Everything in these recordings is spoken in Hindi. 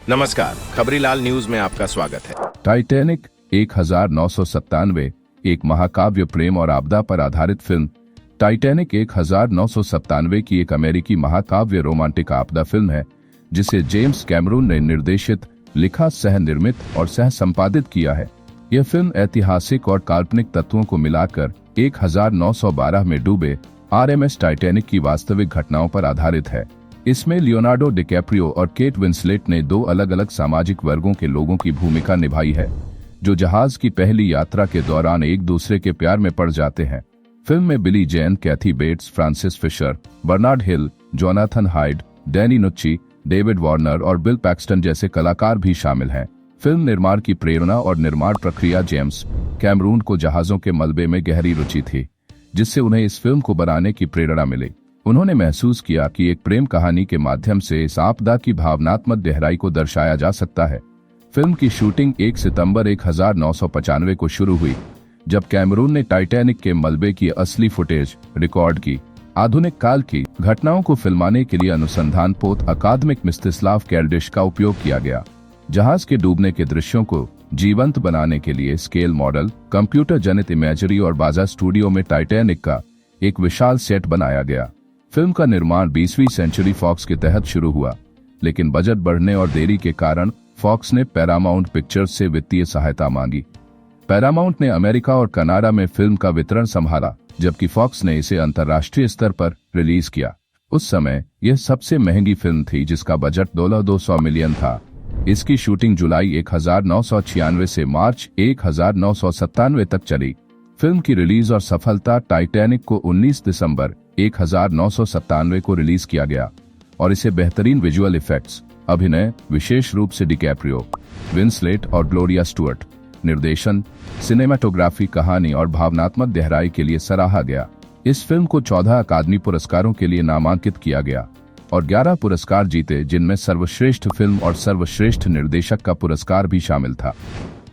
नमस्कार, खबरीलाल न्यूज में आपका स्वागत है। टाइटैनिक 1997 एक महाकाव्य प्रेम और आपदा पर आधारित फिल्म। टाइटैनिक 1997 की एक अमेरिकी महाकाव्य रोमांटिक आपदा फिल्म है जिसे जेम्स कैमरून ने निर्देशित, लिखा, सह निर्मित और सह संपादित किया है। यह फिल्म ऐतिहासिक और काल्पनिक तत्वों को मिलाकर 1912 में डूबे आरएमएस टाइटैनिक की वास्तविक घटनाओं पर आधारित है। इसमें लियोनार्डो डिकैप्रियो और केट विंसलेट ने दो अलग अलग सामाजिक वर्गों के लोगों की भूमिका निभाई है जो जहाज की पहली यात्रा के दौरान एक दूसरे के प्यार में पड़ जाते हैं। फिल्म में Billy Zane, Kathy Bates, Frances Fisher, Bernard Hill, Jonathan Hyde, Danny Nucci, David Warner और बिल पैक्सटन जैसे कलाकार भी शामिल हैं। फिल्म निर्माण की प्रेरणा और निर्माण प्रक्रिया जेम्स कैमरून को जहाजों के मलबे में गहरी रुचि थी, जिससे उन्हें इस फिल्म को बनाने की प्रेरणा मिली। उन्होंने महसूस किया कि एक प्रेम कहानी के माध्यम से इस आपदा की भावनात्मक गहराई को दर्शाया जा सकता है। फिल्म की शूटिंग 1 सितंबर 1995 को शुरू हुई, जब कैमरून ने टाइटैनिक के मलबे की असली फुटेज रिकॉर्ड की। आधुनिक काल की घटनाओं को फिल्माने के लिए अनुसंधान पोत अकादमिक मिस्तिस्लाव कैल्डिश का उपयोग किया गया। जहाज के डूबने के दृश्यों को जीवंत बनाने के लिए स्केल मॉडल, कंप्यूटर जनित इमेजरी और बाजा स्टूडियो में टाइटैनिक का एक विशाल सेट बनाया गया। फिल्म का निर्माण 20वीं सेंचुरी फॉक्स के तहत शुरू हुआ, लेकिन बजट बढ़ने और देरी के कारण फॉक्स ने पैरामाउंट पिक्चर्स से वित्तीय सहायता मांगी। पैरामाउंट ने अमेरिका और कनाडा में फिल्म का वितरण संभाला, जबकि फॉक्स ने इसे अंतर्राष्ट्रीय स्तर पर रिलीज किया। उस समय यह सबसे महंगी फिल्म थी जिसका बजट $200 मिलियन था। इसकी शूटिंग जुलाई 1996 से मार्च 1997 तक चली। फिल्म की रिलीज और सफलता टाइटैनिक को 19 दिसंबर 1997 को रिलीज किया गया और इसे बेहतरीन विजुअल इफेक्ट्स, अभिनय, विशेष रूप से डिकैप्रियो, विंसलेट और ग्लोरिया स्टुअर्ट, निर्देशन, सिनेमाटोग्राफी, कहानी और भावनात्मक गहराई के लिए सराहा गया। इस फिल्म को 14 अकादमी पुरस्कारों के लिए नामांकित किया गया और 11 पुरस्कार जीते, जिनमें सर्वश्रेष्ठ फिल्म और सर्वश्रेष्ठ निर्देशक का पुरस्कार भी शामिल था।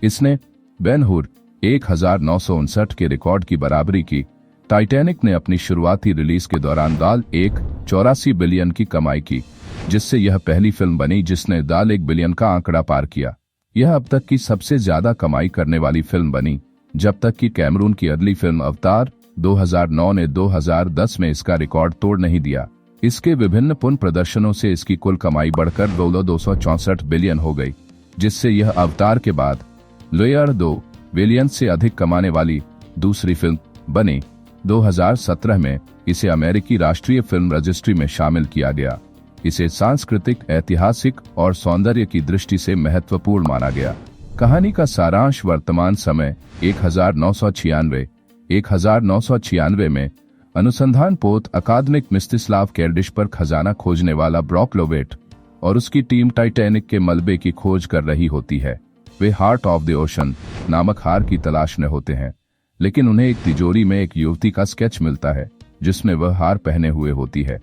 इसने बेन-हूर 1959 के रिकॉर्ड की बराबरी की। टाइटैनिक ने अपनी शुरुआती रिलीज के दौरान $84 बिलियन की कमाई की, जिससे यह पहली फिल्म बनी जिसने $1 बिलियन का आंकड़ा पार किया। यह अब तक की सबसे ज्यादा कमाई करने वाली फिल्म बनी, जब तक कि कैमरून की अगली फिल्म अवतार 2009 ने 2010 में इसका रिकॉर्ड तोड़ नहीं दिया। इसके विभिन्न पुनः प्रदर्शनों से इसकी कुल कमाई बढ़कर $264 बिलियन हो गई, जिससे यह अवतार के बाद $2 बिलियन से अधिक कमाने वाली दूसरी फिल्म बनी। 2017 में इसे अमेरिकी राष्ट्रीय फिल्म रजिस्ट्री में शामिल किया गया। इसे सांस्कृतिक, ऐतिहासिक और सौंदर्य की दृष्टि से महत्वपूर्ण माना गया। कहानी का सारांश वर्तमान समय 1996 में अनुसंधान पोत अकादमिक मिस्तिस्लाव कैल्डिश पर खजाना खोजने वाला ब्रॉक लोवेट और उसकी टीम टाइटैनिक के मलबे की खोज कर रही होती है। वे हार्ट ऑफ द ओशन नामक हार की तलाश में होते हैं, लेकिन उन्हें एक तिजोरी में एक युवती का स्केच मिलता है जिसमें वह हार पहने हुए होती है।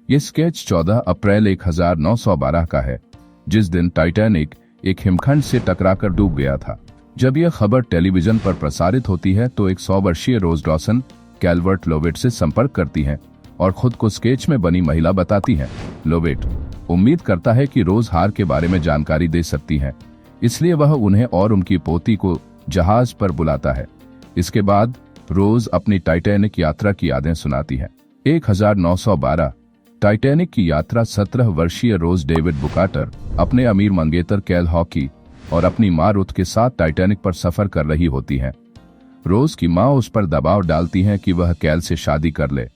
यह स्केच 14 अप्रैल 1912 का है, जिस दिन टाइटैनिक एक हिमखंड से टकराकर डूब गया था। जब यह खबर टेलीविजन पर प्रसारित होती है तो एक 100 वर्षीय रोज डॉसन कैल्वर्ट लोवेट से संपर्क करती हैं और खुद को स्केच में बनी महिला बताती हैं। लोवेट उम्मीद करता है कि रोज हार के बारे में जानकारी दे सकती हैं, इसलिए वह उन्हें और उनकी पोती को जहाज पर बुलाता है। इसके बाद रोज अपनी टाइटैनिक यात्रा की यादें सुनाती है। 1912 टाइटैनिक की यात्रा 17 वर्षीय रोज डेविड बुकाटर अपने अमीर मंगेतर कैल हॉकी और अपनी मां रुथ के साथ टाइटैनिक पर सफर कर रही होती हैं। रोज की मां उस पर दबाव डालती हैं कि वह कैल से शादी कर ले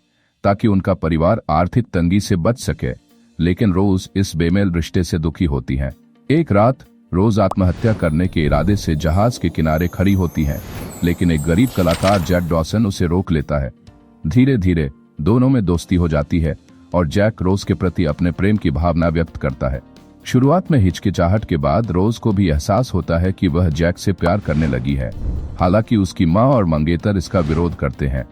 ताकि उनका परिवार आर्थिक तंगी से बच सके, लेकिन रोज इस बेमेल रिश्ते से दुखी होती हैं। एक रात रोज आत्महत्या करने के इरादे से जहाज के किनारे खड़ी होती हैं, लेकिन एक गरीब कलाकार जैक डॉसन उसे रोक लेता है। धीरे धीरे दोनों में दोस्ती हो जाती है और जैक रोज के प्रति अपने प्रेम की भावना व्यक्त करता है। शुरुआत में हिचकिचाहट के बाद रोज को भी एहसास होता है कि वह जैक से प्यार करने लगी है, हालांकि उसकी मां और मंगेतर इसका विरोध करते हैं।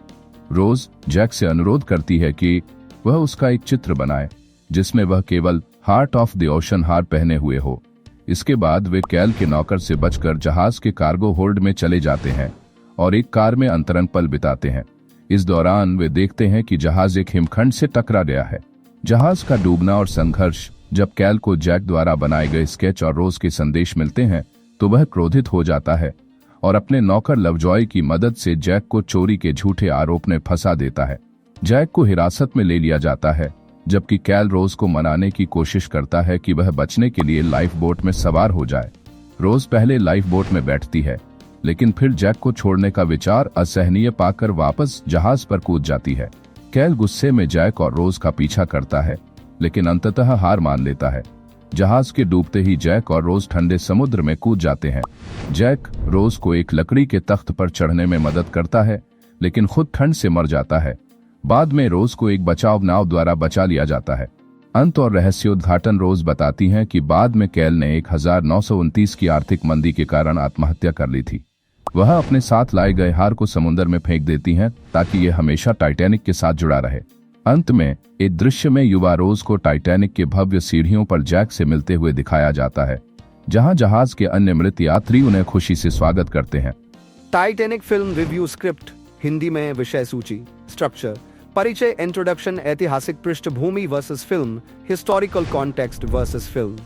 रोज जैक से अनुरोध करती है कि वह उसका एक चित्र बनाए जिसमें वह केवल हार्ट ऑफ द ओशन हार पहने हुए हो। इसके बाद वे कैल के नौकर से बचकर जहाज के कार्गो होल्ड में चले जाते हैं और एक कार में अंतरंग पल बिताते हैं। इस दौरान वे देखते हैं कि जहाज एक हिमखंड से टकरा गया है। जहाज का डूबना और संघर्ष जब कैल को जैक द्वारा बनाए गए स्केच और रोज के संदेश मिलते हैं तो वह क्रोधित हो जाता है और अपने नौकर लवजॉय की मदद से जैक को चोरी के झूठे आरोप में फंसा देता है। जैक को हिरासत में ले लिया जाता है, जबकि कैल रोज को मनाने की कोशिश करता है कि वह बचने के लिए लाइफ बोट में सवार हो जाए। रोज पहले लाइफ बोट में बैठती है, लेकिन फिर जैक को छोड़ने का विचार असहनीय पाकर वापस जहाज पर कूद जाती है। कैल गुस्से में जैक और रोज का पीछा करता है, लेकिन अंततः हार मान लेता है। जहाज के डूबते ही जैक और रोज ठंडे समुद्र में कूद जाते हैं। जैक रोज को एक लकड़ी के तख्त पर चढ़ने में मदद करता है, लेकिन खुद ठंड से मर जाता है। बाद में रोज को एक बचाव नाव द्वारा बचा लिया जाता है। अंत और रहस्योद्घाटन रोज बताती हैं कि बाद में कैल ने 1929 की आर्थिक मंदी के कारण आत्महत्या कर ली थी। वह अपने साथ लाए गए हार को समुद्र में फेंक देती हैं ताकि यह हमेशा टाइटैनिक के साथ जुड़ा रहे। अंत में एक दृश्य में युवा रोज को टाइटैनिक के भव्य सीढ़ियों पर जैक से मिलते हुए दिखाया जाता है, जहां जहाज के अन्य मृत यात्री उन्हें खुशी से स्वागत करते हैं। Titanic film review script Hindi में विषय सूची स्ट्रक्चर परिचय इंट्रोडक्शन ऐतिहासिक पृष्ठभूमि versus film historical context versus film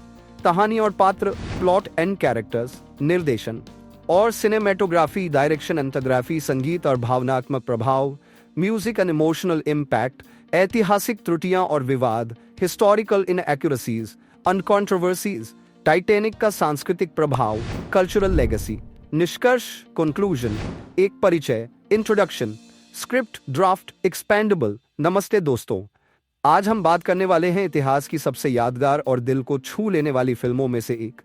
कहानी और पात्र प्लॉट एंड कैरेक्टर्स निर्देशन और सिनेमेटोग्राफी डायरेक्शन एंथोग्राफी संगीत और भावनात्मक प्रभाव म्यूजिक एंड इमोशनल इम्पैक्ट ऐतिहासिक त्रुटियां और विवाद हिस्टोरिकल इनएक्यूरेसीज अनकॉन्ट्रोवर्सीज टाइटैनिक का सांस्कृतिक प्रभाव कल्चरल लेगेसी निष्कर्ष कंक्लूजन एक परिचय इंट्रोडक्शन स्क्रिप्ट ड्राफ्ट एक्सपेंडेबल। नमस्ते दोस्तों, आज हम बात करने वाले हैं इतिहास की सबसे यादगार और दिल को छू लेने वाली फिल्मों में से एक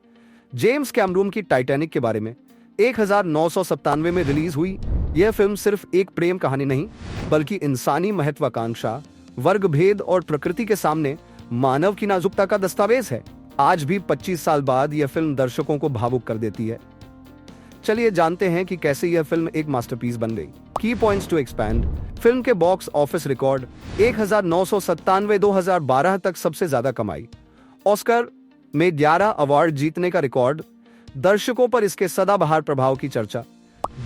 जेम्स कैमरून की टाइटैनिक के बारे में। 1997 में रिलीज हुई यह फिल्म सिर्फ एक प्रेम कहानी नहीं, बल्कि इंसानी महत्वाकांक्षा वर्गभेद और प्रकृति के सामने मानव की नाजुकता का दस्तावेज है। आज भी 25 साल बाद यह फिल्म दर्शकों को भावुक कर देती है। चलिए जानते हैं कि कैसे यह फिल्म एक मास्टरपीस बन गई। की पॉइंट्स टू एक्सपैंड। फिल्म के बॉक्स ऑफिस रिकॉर्ड 1997 2012 तक सबसे ज्यादा कमाई, ऑस्कर में 11 अवार्ड जीतने का रिकॉर्ड, दर्शकों पर इसके सदाबहार प्रभाव की चर्चा।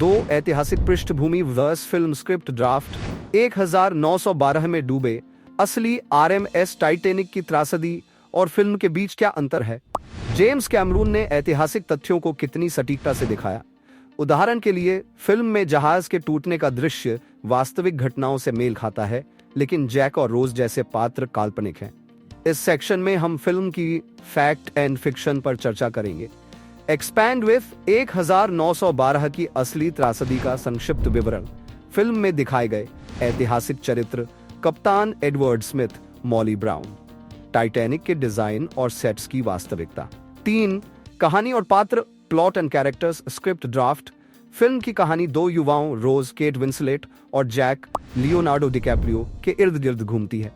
2 ऐतिहासिक पृष्ठभूमि वर्स फिल्म स्क्रिप्ट ड्राफ्ट 1912 में डूबे असली आरएमएस टाइटैनिक की त्रासदी और फिल्म के बीच क्या अंतर है। जेम्स कैमरून ने ऐतिहासिक तथ्यों को कितनी सटीकता से दिखाया। उदाहरण के लिए फिल्म में जहाज के टूटने का दृश्य वास्तविक घटनाओं से मेल खाता है, लेकिन जैक और रोज जैसे पात्र काल्पनिक हैं। इस सेक्शन में हम फिल्म की फैक्ट एंड फिक्शन पर चर्चा करेंगे। एक्सपैंड विथ 1912 की असली त्रासदी का संक्षिप्त विवरण। फिल्म में दिखाए गए ऐतिहासिक चरित्र कप्तान Edward Smith, Molly brown, Titanic के डिजाइन और सेट्स की वास्तविकता। 3 कहानी और पात्र plot and characters script draft. Film की कहानी 2 युवाओं रोज केट विंसलेट और जैक लियोनार्डो डिकैप्रियो के इर्द गिर्द घूमती है।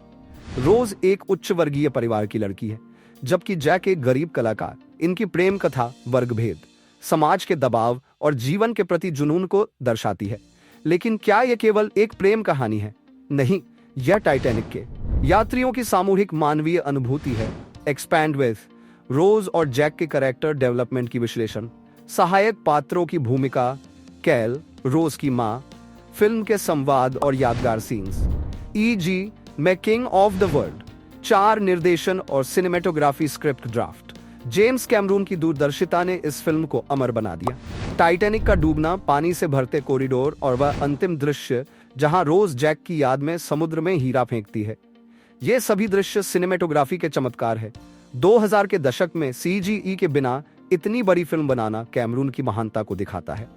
रोज एक उच्च वर्गीय परिवार की लड़की है, जबकि जैक एक गरीब कलाकार। इनकी प्रेम कथा वर्गभेद, समाज के दबाव और जीवन के प्रति जुनून को दर्शाती है। लेकिन क्या यह केवल एक प्रेम कहानी है? नहीं, यह टाइटैनिक के यात्रियों की सामूहिक मानवीय अनुभूति है। एक्सपैंड विथ रोज और जैक के कैरेक्टर डेवलपमेंट की विश्लेषण, सहायक पात्रों की भूमिका, कैल रोज की मां, फिल्म के संवाद और यादगार सीन्स, ई.जी. मैं किंग ऑफ द वर्ल्ड। 4 निर्देशन और cinematography script draft. James Cameron की दूरदर्शिता ने इस फिल्म को अमर बना दिया। टाइटैनिक का डूबना, पानी से भरते कॉरिडोर और वह अंतिम दृश्य जहां रोज जैक की याद में समुद्र में हीरा फेंकती है, ये सभी दृश्य सिनेमेटोग्राफी के चमत्कार है। 2000 के दशक में सीजीई के बिना इतनी बड़ी फिल्म बनाना कैमरून की महानता को दिखाता है।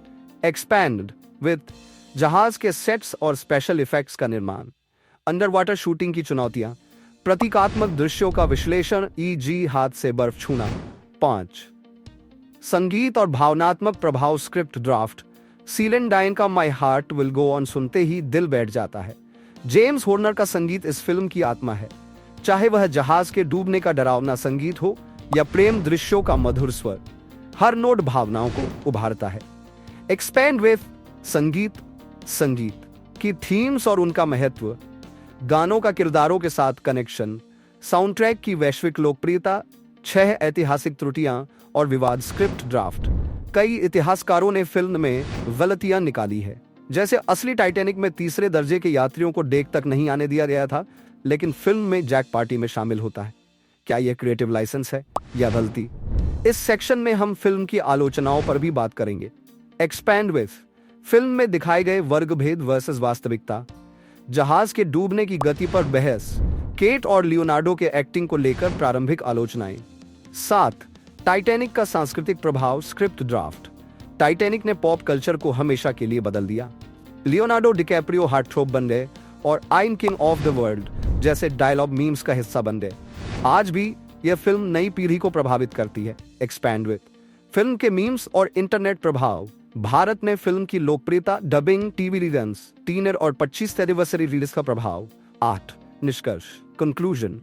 एक्सपैंड विथ जहाज के सेट्स और स्पेशल इफेक्ट्स का निर्माण, अंडर वाटर शूटिंग की चुनौतियां, प्रतीकात्मक दृश्यों का विश्लेषण, ई.जी. हाथ से बर्फ छूना। 5 संगीत और भावनात्मक प्रभाव स्क्रिप्ट ड्राफ्ट। सीलेन डायन का my heart will go on सुनते ही दिल बैठ जाता है। जेम्स हॉर्नर का संगीत इस फिल्म की आत्मा है, चाहे वह जहाज के डूबने का डरावना संगीत हो या प्रेम दृश्यों का मधुर स्वर, हर नोट भावनाओं को उभारता है। एक्सपैंड विथ संगीत की थीम्स और उनका महत्व, गानों का किरदारों के साथ कनेक्शन, साउंडट्रैक की वैश्विक लोकप्रियता, 6 ऐतिहासिक त्रुटियां और विवाद स्क्रिप्ट ड्राफ्ट। कई इतिहासकारों ने फिल्म में गलतियां निकाली है, जैसे असली टाइटैनिक में तीसरे दर्जे के यात्रियों को डेक तक नहीं आने दिया गया था, लेकिन फिल्म में जैक पार्टी में शामिल होता है। क्या यह क्रिएटिव लाइसेंस है या गलती? इस सेक्शन में हम फिल्म की आलोचनाओं पर भी बात करेंगे। एक्सपैंड विथ फिल्म में दिखाए गए वर्गभेद वर्सेस वास्तविकता, जहाज के डूबने की गति पर बहस, केट और लियोनार्डो के एक्टिंग को लेकर प्रारंभिक आलोचनाएं। 7. टाइटैनिक का सांस्कृतिक प्रभाव, स्क्रिप्ट ड्राफ्ट। टाइटैनिक ने पॉप कल्चर को हमेशा के लिए बदल दिया। लियोनार्डो डिकैप्रियो हार्टथ्रोब बन गए और I am king of the world जैसे डायलॉग मीम्स का हिस्सा बन गए। आज भी यह फिल्म नई पीढ़ी को प्रभावित करती है। एक्सपैंड विथ फिल्म के मीम्स और इंटरनेट प्रभाव। भारत में फिल्म की लोकप्रियता, डबिंग, टीवी रीजन्स, टीनर और 25th एनिवर्सरी रिलीज का प्रभाव। 8. निष्कर्ष, conclusion.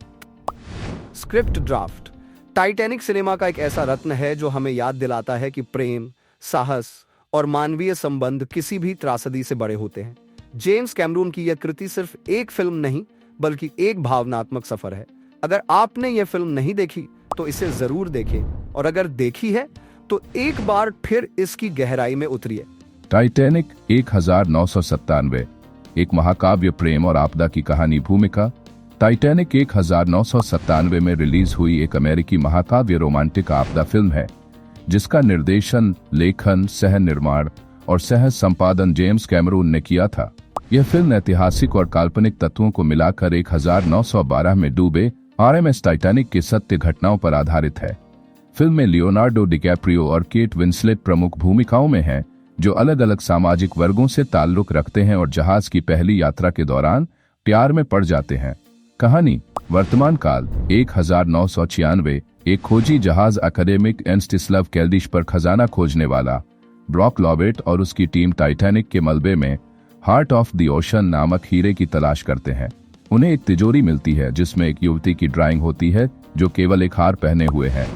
Script draft. Titanic cinema का एक ऐसा रत्न है जो हमें याद दिलाता है कि प्रेम, साहस और मानवीय संबंध किसी भी त्रासदी से बड़े होते हैं। जेम्स कैमरून की यह कृति सिर्फ एक फिल्म नहीं बल्कि एक भावनात्मक सफर है। अगर आपने यह फिल्म नहीं देखी तो इसे जरूर देखें, और अगर देखी है तो एक बार फिर इसकी गहराई में उतरिए। टाइटैनिक 1997 एक महाकाव्य प्रेम और आपदा की कहानी। भूमिका। टाइटैनिक 1997 में रिलीज हुई एक अमेरिकी महाकाव्य रोमांटिक आपदा फिल्म है जिसका निर्देशन, लेखन, सह निर्माण और सह संपादन जेम्स कैमरून ने किया था। यह फिल्म ऐतिहासिक और काल्पनिक तत्वों को मिलाकर 1912 में डूबे RMS टाइटैनिक की सत्य घटनाओं पर आधारित है। फिल्म में लियोनार्डो डिकैप्रियो और केट विंसलेट प्रमुख भूमिकाओं में हैं, जो अलग अलग सामाजिक वर्गों से ताल्लुक रखते हैं और जहाज की पहली यात्रा के दौरान प्यार में पड़ जाते हैं। कहानी। वर्तमान काल 1996 एक खोजी जहाज अकादेमिक एंस्टिस्लाव कैल्डिश पर खजाना खोजने वाला ब्रॉक लॉवेट और उसकी टीम टाइटैनिक के मलबे में हार्ट ऑफ द ओशन नामक हीरे की तलाश करते हैं। उन्हें एक तिजोरी मिलती है जिसमें एक युवती की ड्राइंग होती है जो केवल एक हार पहने हुए है।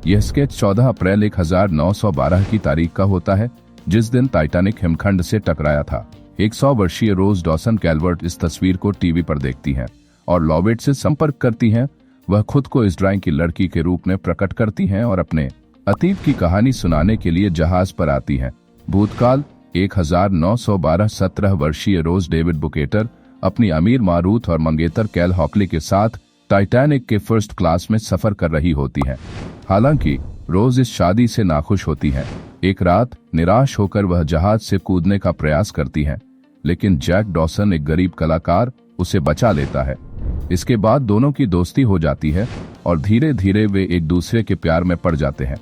यह स्केच 14 अप्रैल 1912 की तारीख का होता है, जिस दिन टाइटैनिक हिमखंड से टकराया था। 100 वर्षीय रोज डॉसन कैल्वर्ट इस तस्वीर को टीवी पर देखती हैं और लॉवेट से संपर्क करती हैं। वह खुद को इस ड्राइंग की लड़की के रूप में प्रकट करती हैं और अपने अतीत की कहानी सुनाने के लिए जहाज पर आती हैं। भूतकाल 1912 17 वर्षीय रोज डेविड बुकेटर अपनी अमीर मारूथ और मंगेतर कैल हॉकली के साथ टाइटैनिक के फर्स्ट क्लास में सफर कर रही होती हैं। हालांकि रोज इस शादी से नाखुश होती हैं। एक रात निराश होकर वह जहाज से कूदने का प्रयास करती हैं, लेकिन जैक डॉसन, एक गरीब कलाकार, उसे बचा लेता है। इसके बाद दोनों की दोस्ती हो जाती है और धीरे धीरे वे एक दूसरे के प्यार में पड़ जाते हैं।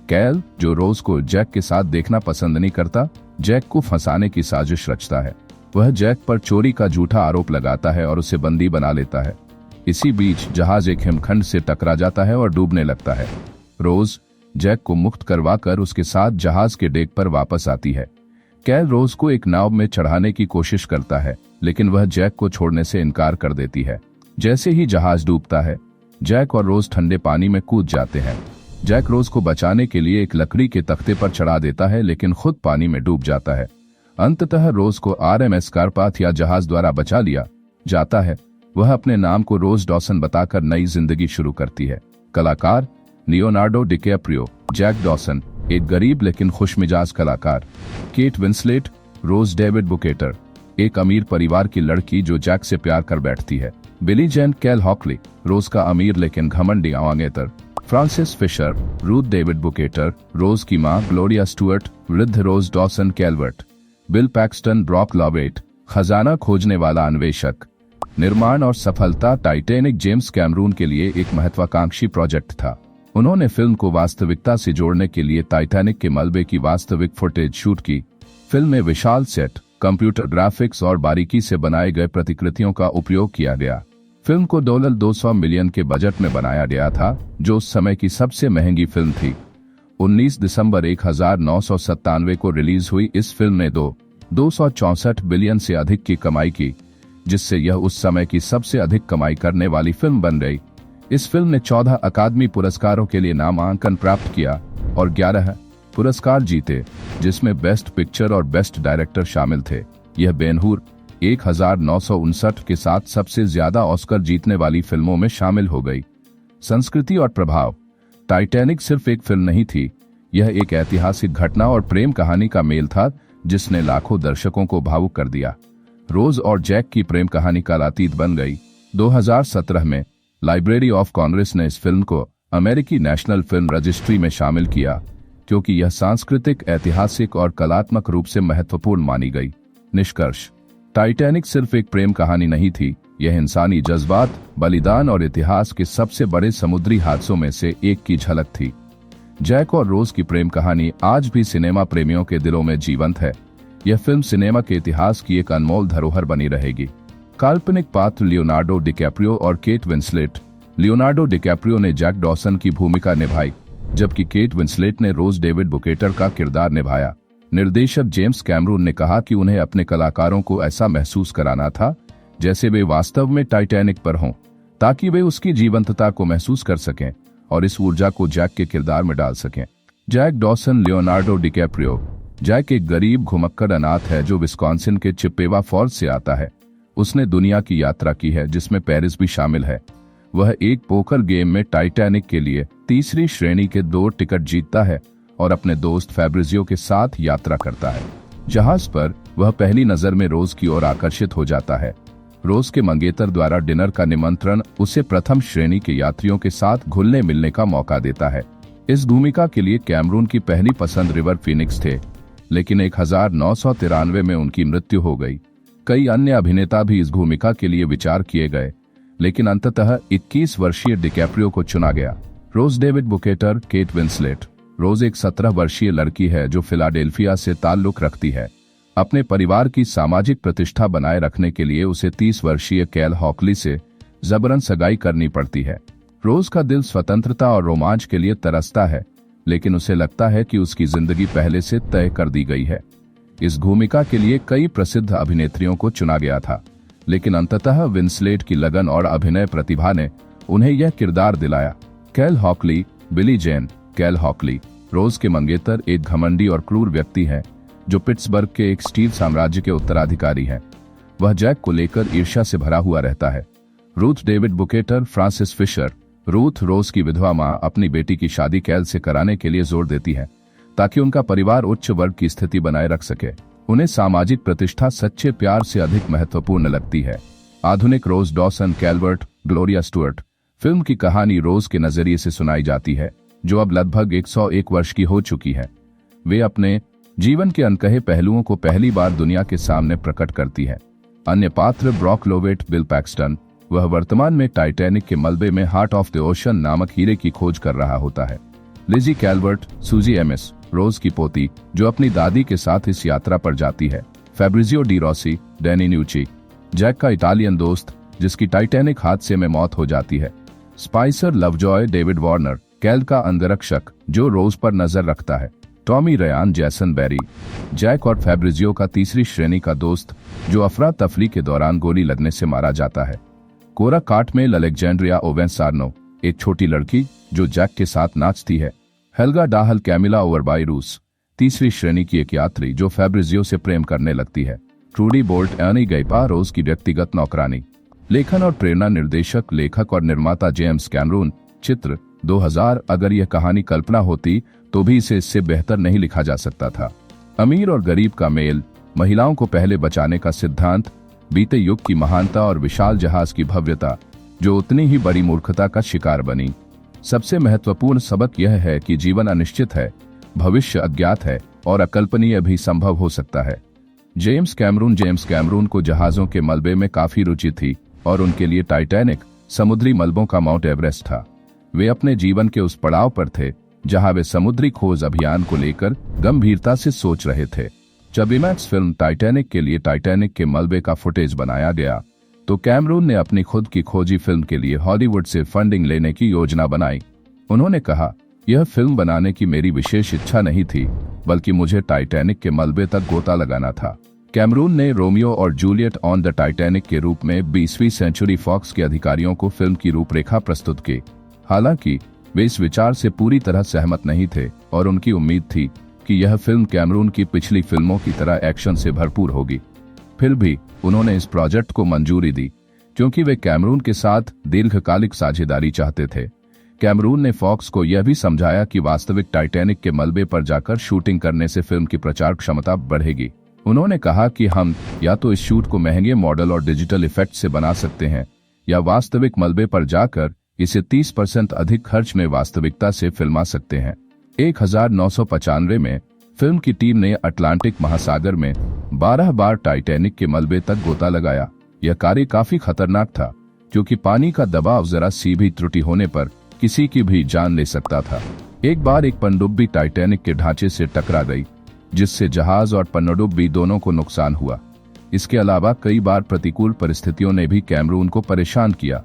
कैल, जो रोज को जैक के साथ देखना पसंद नहीं करता, जैक को फंसाने की साजिश रचता है। वह जैक पर चोरी का झूठा आरोप लगाता है और उसे बंदी बना लेता है। इसी बीच जहाज एक हिमखंड से टकरा जाता है और डूबने लगता है। रोज जैक को मुक्त करवाकर उसके साथ जहाज के डेक पर वापस आती है। कैल रोज को एक नाव में चढ़ाने की कोशिश करता है, लेकिन वह जैक को छोड़ने से इनकार कर देती है। जैसे ही जहाज डूबता है, जैक और रोज ठंडे पानी में कूद जाते हैं। जैक रोज को बचाने के लिए एक लकड़ी के तख्ते पर चढ़ा देता है, लेकिन खुद पानी में डूब जाता है। अंततः रोज को RMS कारपाथ या जहाज द्वारा बचा लिया जाता है। वह अपने नाम को रोज डॉसन बताकर नई जिंदगी शुरू करती है। कलाकार। लियोनार्डो डिकैप्रियो, जैक डॉसन, एक गरीब लेकिन खुशमिजाज कलाकार। केट विंसलेट, रोज डेविड बुकेटर, एक अमीर परिवार की लड़की जो जैक से प्यार कर बैठती है। बिली जेन कैल हॉकली, रोज का अमीर लेकिन घमंडी आवांगेतर। Frances Fisher, Ruth DeWitt Bukater, Rose की मां ग्लोरिया स्टुअर्ट, वृद्ध Rose Dawson Calvert. Bill Paxton, Brock Lovett, खजाना खोजने वाला अन्वेषक। निर्माण और सफलता। टाइटैनिक जेम्स कैमरून के लिए एक महत्वाकांक्षी प्रोजेक्ट था। उन्होंने फिल्म को वास्तविकता से जोड़ने के लिए टाइटैनिक के मलबे की वास्तविक फुटेज शूट की। फिल्म में विशाल सेट, कंप्यूटर ग्राफिक्स और बारीकी से बनाए गए प्रतिकृतियों का उपयोग किया गया। फिल्म को $200 मिलियन के बजट में बनाया गया था, जो उस समय की सबसे महंगी फिल्म थी। 19 दिसंबर 1997 को रिलीज हुई इस फिल्म ने 264 बिलियन से अधिक की कमाई की, जिससे यह उस समय की सबसे अधिक कमाई करने वाली फिल्म बन गई। इस फिल्म ने 14 अकादमी पुरस्कारों के लिए नामांकन प्राप्त किया और 11 पुरस्कार जीते, जिसमें बेस्ट पिक्चर और बेस्ट डायरेक्टर शामिल थे। यह बेन-हूर 1959 के साथ सबसे ज्यादा ऑस्कर जीतने वाली फिल्मों में शामिल हो गई। संस्कृति और प्रभाव। टाइटैनिक सिर्फ एक फिल्म नहीं थी, यह एक ऐतिहासिक घटना और प्रेम कहानी का मेल था जिसने लाखों दर्शकों को भावुक कर दिया। रोज और जैक की प्रेम कहानी कालातीत बन गई। 2017 में लाइब्रेरी ऑफ कांग्रेस ने इस फिल्म को अमेरिकी नेशनल फिल्म रजिस्ट्री में शामिल किया क्योंकि यह सांस्कृतिक, ऐतिहासिक और कलात्मक रूप से महत्वपूर्ण मानी गई। निष्कर्ष: टाइटैनिक सिर्फ एक प्रेम कहानी नहीं थी, यह इंसानी जज्बात, बलिदान और इतिहास के सबसे बड़े समुद्री हादसों में से एक की झलक थी। जैक और रोज की प्रेम कहानी आज भी सिनेमा प्रेमियों के दिलों में जीवंत है। यह फिल्म सिनेमा के इतिहास की एक अनमोल धरोहर बनी रहेगी। काल्पनिक पात्र लियोनार्डो डिकैप्रियो और केट विंसलेट। लियोनार्डो डिकैप्रियो ने जैक डॉसन की भूमिका निभाई, जबकि केट विंसलेट ने रोज डेविड बुकेटर का किरदार निभाया। निर्देशक जेम्स कैमरून ने कहा कि उन्हें अपने कलाकारों को ऐसा महसूस कराना था जैसे वे वास्तव में टाइटैनिक पर हों, ताकि वे उसकी जीवंतता को महसूस कर सकें और इस ऊर्जा को जैक के किरदार में डाल सकें। Jack Dawson. Leonardo DiCaprio. Jack एक गरीब घुमक्कड़ अनाथ है जो विस्कॉन्सिन के चिप्पेवा फॉल्स से आता है। उसने दुनिया की यात्रा की है, जिसमें पेरिस भी शामिल है। वह एक पोकर गेम में टाइटैनिक के लिए तीसरी श्रेणी के 2 टिकट जीतता है और अपने दोस्त फैब्रिजियो के साथ यात्रा करता है। जहाज पर वह पहली नजर में रोज की ओर आकर्षित हो जाता है। रोज के मंगेतर द्वारा डिनर का निमंत्रण उसे प्रथम श्रेणी के यात्रियों के साथ घुलने मिलने का मौका देता है। इस भूमिका के लिए कैमरून की पहली पसंद रिवर फीनिक्स थे, लेकिन 1993 में उनकी मृत्यु हो गई। कई अन्य अभिनेता भी इस भूमिका के लिए विचार किए गए, लेकिन अंततः 21 वर्षीय डिकैप्रियो को चुना गया। Rose DeWitt Bukater. Kate Winslet. Rose एक 17 वर्षीय लड़की है जो फिलाडेल्फिया से ताल्लुक रखती है। अपने परिवार की सामाजिक प्रतिष्ठा बनाए रखने के लिए उसे 30 वर्षीय कैल हॉकली से जबरन सगाई करनी पड़ती है। रोज का दिल स्वतंत्रता और रोमांच के लिए तरसता है, लेकिन उसे लगता है कि उसकी जिंदगी पहले से तय कर दी गई है। इस भूमिका के लिए कई प्रसिद्ध अभिनेत्रियों को चुना गया था, लेकिन अंततः विंसलेट की लगन और अभिनय प्रतिभा ने उन्हें यह किरदार दिलाया। कैल हॉकली। बिली जेन। कैल हॉकली रोज के मंगेतर एक घमंडी और क्रूर व्यक्ति है जो पिट्सबर्ग के एक स्टील साम्राज्य के उत्तराधिकारी हैं। वह जैक को लेकर ईर्ष्या से भरा हुआ रहता है। Ruth DeWitt Bukater. Frances Fisher. Ruth Rose की विधवा मां अपनी बेटी की शादी कैल से कराने के लिए जोर देती है ताकि उनका परिवार उच्च वर्ग की स्थिति बनाए रख सके। उन्हें सामाजिक प्रतिष्ठा सच्चे प्यार से अधिक महत्वपूर्ण लगती है। आधुनिक Rose Dawson. Calvert. Gloria Stuart. Film की कहानी रोज के नजरिए से सुनाई जाती है, जो अब लगभग 101 वर्ष की हो चुकी है। वे अपने जीवन के अनकहे पहलुओं को पहली बार दुनिया के सामने प्रकट करती है। अन्य पात्र ब्रॉक लोवेट। Bill Paxton. वह वर्तमान में टाइटैनिक के मलबे में हार्ट ऑफ द ओशन नामक हीरे की खोज कर रहा होता है। लिजी कैल्बर्ट। सूजी एमिस। रोज की पोती, जो अपनी दादी के साथ इस यात्रा पर जाती है। Fabrizio De Rossi. Danny Nucci. Jack का इटालियन दोस्त, जिसकी टाइटैनिक हादसे में मौत हो जाती है। Spicer Lovejoy. David Warner. Cal का अंगरक्षक जो रोज पर नजर रखता है। Tommy Ryan. Jason Barry. Jack और फैब्रिजियो का तीसरी श्रेणी का दोस्त, जो अफरा तफरी के दौरान गोली लगने से मारा जाता है। कोरा काट में अलेक्जेंड्रिया ओवेंसार्नो, एक छोटी लड़की जो जैक के साथ नाचती है। Helga Dahl. कैमिला ओवरबाई रूस। तीसरी श्रेणी की एक यात्री जो फैब्रिजियो से प्रेम करने लगती है। Trudy bolt. एनी गैपा। रोज की व्यक्तिगत नौकरानी। लेखन और प्रेरणा निर्देशक, लेखक और निर्माता जेम्स कैमरून। चित्र 2000। अगर यह कहानी कल्पना होती तो भी इसे इससे बेहतर नहीं लिखा जा सकता था। अमीर और गरीब का मेल, महिलाओं को पहले बचाने का सिद्धांत, बीते युग की महानता और विशाल जहाज की भव्यता जो उतनी ही बड़ी मूर्खता का शिकार बनी। सबसे महत्वपूर्ण सबक यह है कि जीवन अनिश्चित है, भविष्य अज्ञात है और अकल्पनीय भी संभव हो सकता है। जेम्स कैमरून को जहाजों के मलबे में काफी रुचि थी और उनके लिए टाइटैनिक समुद्री मलबों का माउंट एवरेस्ट था। वे अपने जीवन के उस पड़ाव पर थे जहां वे समुद्री खोज अभियान को लेकर गंभीरता से सोच रहे थे। जब IMAX फिल्म टाइटैनिक के लिए टाइटैनिक के मलबे का फुटेज बनाया गया, तो कैमरून ने अपनी खुद की खोजी फिल्म के लिए हॉलीवुड से फंडिंग लेने की योजना बनाई। उन्होंने कहा, यह फिल्म बनाने की मेरी विशेष इच्छा नहीं थी, बल्कि मुझे टाइटैनिक के मलबे तक गोता लगाना था। कैमरून ने रोमियो और जूलियट ऑन द टाइटैनिक के रूप में 20वीं सेंचुरी फॉक्स के अधिकारियों को फिल्म की रूपरेखा प्रस्तुत की। हालांकि वे इस विचार से पूरी तरह सहमत नहीं थे और उनकी उम्मीद थी कि यह फिल्म कैमरून की पिछली फिल्मों की तरह एक्शन से भरपूर होगी। फिर भी उन्होंने इस प्रोजेक्ट को मंजूरी दी क्योंकि वे कैमरून के साथ दीर्घकालिक साझेदारी चाहते थे। कैमरून ने फॉक्स को यह भी समझाया कि वास्तविक टाइटैनिक के मलबे पर जाकर शूटिंग करने से फिल्म की प्रचार क्षमता बढ़ेगी। उन्होंने कहा कि हम या तो इस शूट को महंगे मॉडल और डिजिटल इफेक्ट से बना सकते हैं या वास्तविक मलबे पर जाकर इसे 30% अधिक खर्च में वास्तविकता से फिल्मा सकते हैं। 1995 में फिल्म की टीम ने अटलांटिक महासागर में 12 बार टाइटैनिक के मलबे तक गोता लगाया। यह कार्य काफी खतरनाक था क्योंकि पानी का दबाव जरा सी भी त्रुटि होने पर किसी की भी जान ले सकता था। एक बार एक पनडुब्बी टाइटैनिक के ढांचे से टकरा गई, जिससे जहाज और पनडुब्बी दोनों को नुकसान हुआ। इसके अलावा कई बार प्रतिकूल परिस्थितियों ने भी कैमरून को परेशान किया।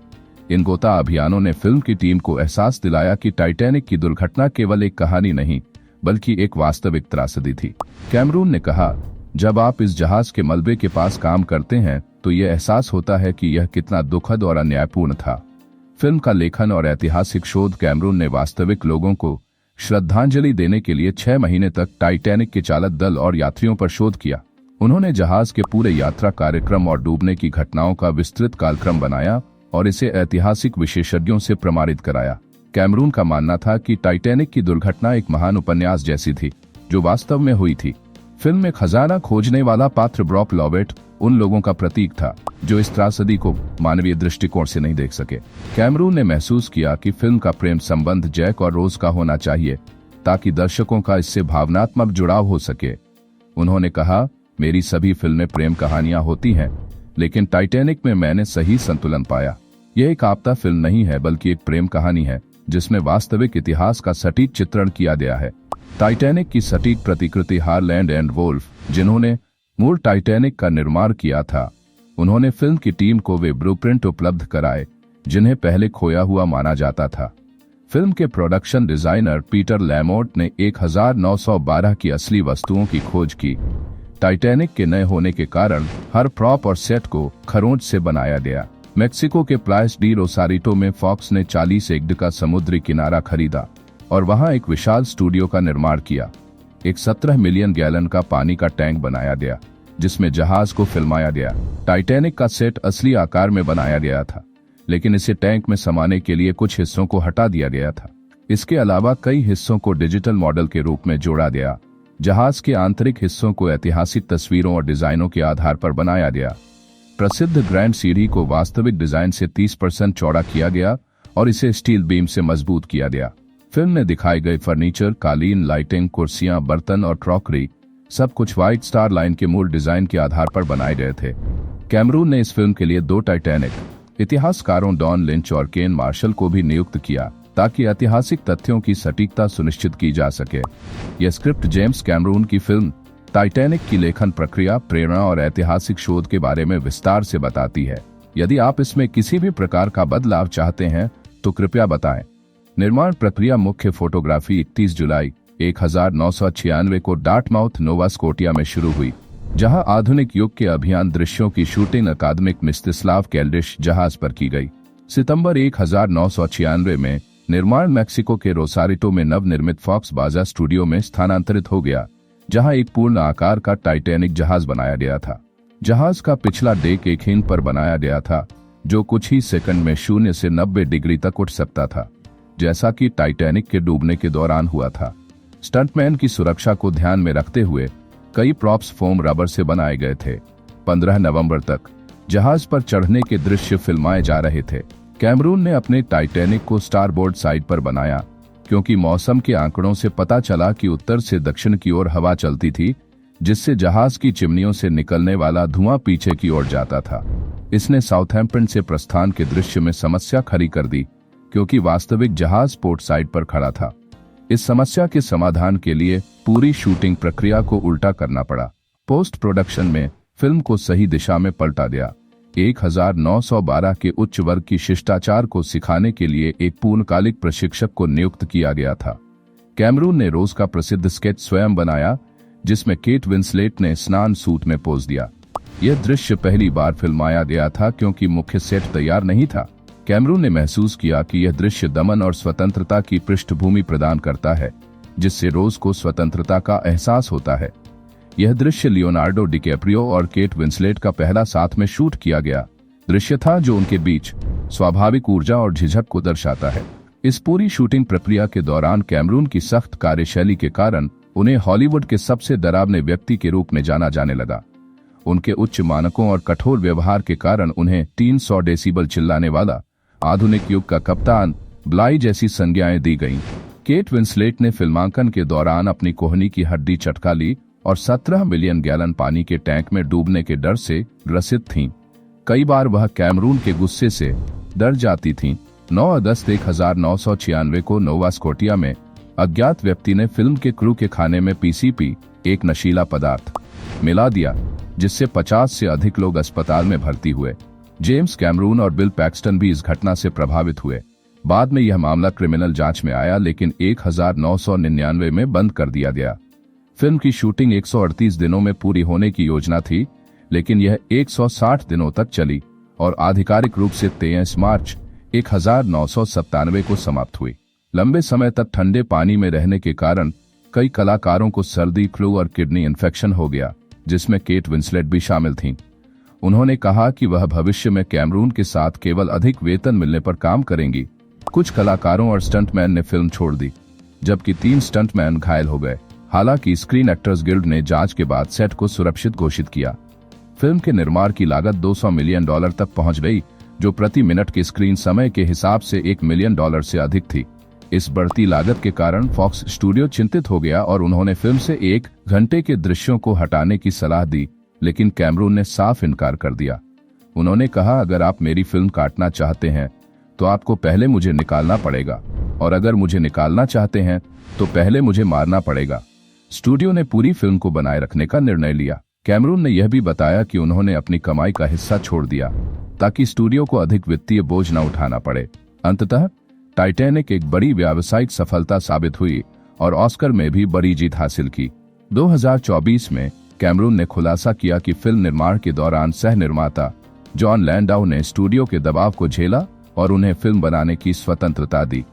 इन गोता अभियानों ने फिल्म की टीम को एहसास दिलाया कि टाइटैनिक की दुर्घटना केवल एक कहानी नहीं बल्कि एक वास्तविक त्रासदी थी। कैमरून ने कहा, जब आप इस जहाज के मलबे के पास काम करते हैं तो यह एहसास होता है कि यह कितना दुखद और अन्यायपूर्ण था। फिल्म का लेखन और ऐतिहासिक शोध कैमरून ने वास्तविक लोगों को श्रद्धांजलि देने के लिए 6 महीने तक टाइटैनिक के चालक दल और यात्रियों पर शोध किया। उन्होंने जहाज के पूरे यात्रा कार्यक्रम और डूबने की घटनाओं का विस्तृत कालक्रम बनाया और इसे ऐतिहासिक विशेषज्ञों से प्रमाणित कराया। कैमरून का मानना था कि टाइटैनिक की दुर्घटना एक महान उपन्यास जैसी थी जो वास्तव में हुई थी। फिल्म में खजाना खोजने वाला पात्र ब्रॉक लॉवेट उन लोगों का प्रतीक था जो इस त्रासदी को मानवीय दृष्टिकोण से नहीं देख सके। कैमरून ने महसूस किया कि फिल्म का प्रेम संबंध जैक और रोज का होना चाहिए ताकि दर्शकों का इससे भावनात्मक जुड़ाव हो सके। उन्होंने कहा, मेरी सभी फिल्में प्रेम कहानियां होती हैं, लेकिन टाइटैनिक में मैंने सही संतुलन पाया। यह एक आपदा फिल्म नहीं है बल्कि एक प्रेम कहानी है जिसमें वास्तविक इतिहास का सटीक चित्रण किया गया है। टाइटैनिक की सटीक प्रतिकृति हारलैंड एंड वोल्फ, जिन्होंने मूल टाइटैनिक का निर्माण किया था, उन्होंने फिल्म की टीम को वे ब्लूप्रिंट उपलब्ध कराए जिन्हें पहले खोया हुआ माना जाता था। फिल्म के प्रोडक्शन डिजाइनर पीटर लैमोर्ट ने 1912 की असली वस्तुओं की खोज की। टाइटैनिक के नए होने के कारण हर प्रॉप और सेट को खरोंच से बनाया गया। मेक्सिको के प्लायस डी रोसारिटो में फॉक्स ने 40 एकड़ का समुद्री किनारा खरीदा और वहां एक विशाल स्टूडियो का निर्माण किया। एक 17 मिलियन गैलन का पानी का टैंक बनाया गया जिसमें जहाज को फिल्माया गया। टाइटैनिक का सेट असली आकार में बनाया गया था, लेकिन इसे टैंक में समाने के लिए कुछ हिस्सों को हटा दिया गया था। इसके अलावा कई हिस्सों को डिजिटल मॉडल के रूप में जोड़ा गया। जहाज के आंतरिक हिस्सों को ऐतिहासिक तस्वीरों और डिजाइनों के आधार पर बनाया गया। प्रसिद्ध ग्रैंड सीढ़ी को वास्तविक डिजाइन से 30% चौड़ा किया गया और इसे स्टील बीम से मजबूत किया गया। फिल्म में दिखाए गए फर्नीचर, कालीन, लाइटिंग, कुर्सियां, बर्तन और क्रॉकरी सब कुछ व्हाइट स्टार लाइन के मूल डिजाइन के आधार पर बनाए गए थे। कैमरून ने इस फिल्म के लिए 2 टाइटैनिक इतिहासकारों डॉन लिंच और केन मार्शल को भी नियुक्त किया ताकि ऐतिहासिक तथ्यों की सटीकता सुनिश्चित की जा सके। यह स्क्रिप्ट जेम्स कैमरून की फिल्म टाइटैनिक की लेखन प्रक्रिया, प्रेरणा और ऐतिहासिक शोध के बारे में विस्तार से बताती है। यदि आप इसमें किसी भी प्रकार का बदलाव चाहते हैं तो कृपया बताएं। निर्माण प्रक्रिया मुख्य फोटोग्राफी 31 जुलाई 1996 को डार्टमाउथ, नोवा स्कोटिया में शुरू हुई, जहां आधुनिक युग के अभियान दृश्यों की शूटिंग अकादमिक मिस्तिस्लाव कैल्डिश जहाज पर की गई। सितंबर 1996 में निर्माण मेक्सिको के रोसारिटो में नवनिर्मित फॉक्स बाजा स्टूडियो में स्थानांतरित हो गया, जहां एक पूर्ण आकार का टाइटैनिक जहाज बनाया गया था। जहाज का पिछला डेक एक हिंद पर बनाया गया था जो कुछ ही सेकंड में 0 से 90 डिग्री तक उठ सकता था, जैसा कि टाइटैनिक के डूबने के दौरान हुआ था। स्टंटमैन की सुरक्षा को ध्यान में रखते हुए कई प्रॉप्स फोम रबर से बनाए गए थे। 15 नवंबर तक जहाज पर चढ़ने के दृश्य फिल्माए जा रहे थे। कैमरून ने अपने टाइटैनिक को स्टारबोर्ड साइड पर बनाया क्योंकि मौसम के आंकड़ों से पता चला कि उत्तर से दक्षिण की ओर हवा चलती थी, जिससे जहाज की चिमनियों से निकलने वाला धुआं पीछे की ओर जाता था। इसने साउथहैम्पटन से प्रस्थान के दृश्य में समस्या खड़ी कर दी क्योंकि वास्तविक जहाज पोर्ट साइड पर खड़ा था। इस समस्या के समाधान के लिए पूरी शूटिंग प्रक्रिया को उल्टा करना पड़ा। पोस्ट प्रोडक्शन में फिल्म को सही दिशा में पलटा गया। 1912 के उच्च वर्ग की शिष्टाचार को सिखाने के लिए एक पूर्णकालिक प्रशिक्षक को नियुक्त किया गया था। कैमरून ने रोज का प्रसिद्ध स्केच स्वयं बनाया जिसमें केट विंसलेट ने स्नान सूट में पोज दिया। यह दृश्य पहली बार फिल्माया गया था क्योंकि मुख्य सेट तैयार नहीं था। कैमरून ने महसूस किया कि यह दृश्य दमन और स्वतंत्रता की पृष्ठभूमि प्रदान करता है, जिससे रोज को स्वतंत्रता का एहसास होता है। यह दृश्य लियोनार्डो डिकैप्रियो और केट विंसलेट का पहला साथ में शूट किया गया दृश्य था जो उनके बीच स्वाभाविक ऊर्जा और झिझक को दर्शाता है। इस पूरी शूटिंग प्रक्रिया के दौरान कैमरून की सख्त कार्यशैली के कारण उन्हें हॉलीवुड के सबसे डरावने व्यक्ति के रूप में जाना जाने लगा। उनके उच्च मानकों और कठोर व्यवहार के कारण उन्हें 300 डेसिबल चिल्लाने वाला आधुनिक युग का कप्तान ब्लाई जैसी संज्ञाएं दी गईं। केट विंसलेट ने फिल्मांकन के दौरान अपनी कोहनी की हड्डी चटका ली और 17 मिलियन गैलन पानी के टैंक में डूबने के डर से ग्रसित थीं। कई बार वह कैमरून के गुस्से से डर जाती थीं। 9 अगस्त 1996 को नोवा स्कोटिया में अज्ञात व्यक्ति ने फिल्म के क्रू के खाने में पीसीपी, एक नशीला पदार्थ, मिला दिया, जिससे 50 से अधिक लोग अस्पताल में भर्ती हुए। जेम्स कैमरून और बिल पैक्सटन भी इस घटना से प्रभावित हुए। बाद में यह मामला क्रिमिनल जांच में आया, लेकिन 1999 में बंद कर दिया गया। फिल्म की शूटिंग 138 दिनों में पूरी होने की योजना थी, लेकिन यह 160 दिनों तक चली और आधिकारिक रूप से 23 मार्च 1997 को समाप्त हुई। लंबे समय तक ठंडे पानी में रहने के कारण कई कलाकारों को सर्दी, फ्लू और किडनी इन्फेक्शन हो गया, जिसमें केट विंसलेट भी शामिल थीं। उन्होंने कहा कि वह भविष्य में कैमरून के साथ केवल अधिक वेतन मिलने पर काम करेंगी। कुछ कलाकारों और स्टंटमैन ने फिल्म छोड़ दी, जबकि 3 स्टंटमैन घायल हो गए। हालांकि स्क्रीन एक्टर्स गिल्ड ने जांच के बाद सेट को सुरक्षित घोषित किया। फिल्म के निर्माण की लागत $200 मिलियन तक पहुंच गई, जो प्रति मिनट के स्क्रीन समय के हिसाब से $1 मिलियन से अधिक थी। इस बढ़ती लागत के कारण फॉक्स स्टूडियो चिंतित हो गया और उन्होंने फिल्म से 1 घंटे के दृश्यों को हटाने की सलाह दी, लेकिन कैमरून ने साफ इनकार कर दिया। उन्होंने कहा, अगर आप मेरी फिल्म काटना चाहते हैं तो आपको पहले मुझे निकालना पड़ेगा, और अगर मुझे निकालना चाहते हैं तो पहले मुझे मारना पड़ेगा। स्टूडियो ने पूरी फिल्म को बनाए रखने का निर्णय लिया। कैमरून ने यह भी बताया कि उन्होंने अपनी कमाई का हिस्सा छोड़ दिया ताकि स्टूडियो को अधिक वित्तीय बोझ न उठाना पड़े। अंततः टाइटैनिक एक बड़ी व्यावसायिक सफलता साबित हुई और ऑस्कर में भी बड़ी जीत हासिल की। 2024 में कैमरून ने खुलासा किया कि फिल्म निर्माण के दौरान सह निर्माता जॉन लैंडाउ ने स्टूडियो के दबाव को झेला और उन्हें फिल्म बनाने की स्वतंत्रता दी।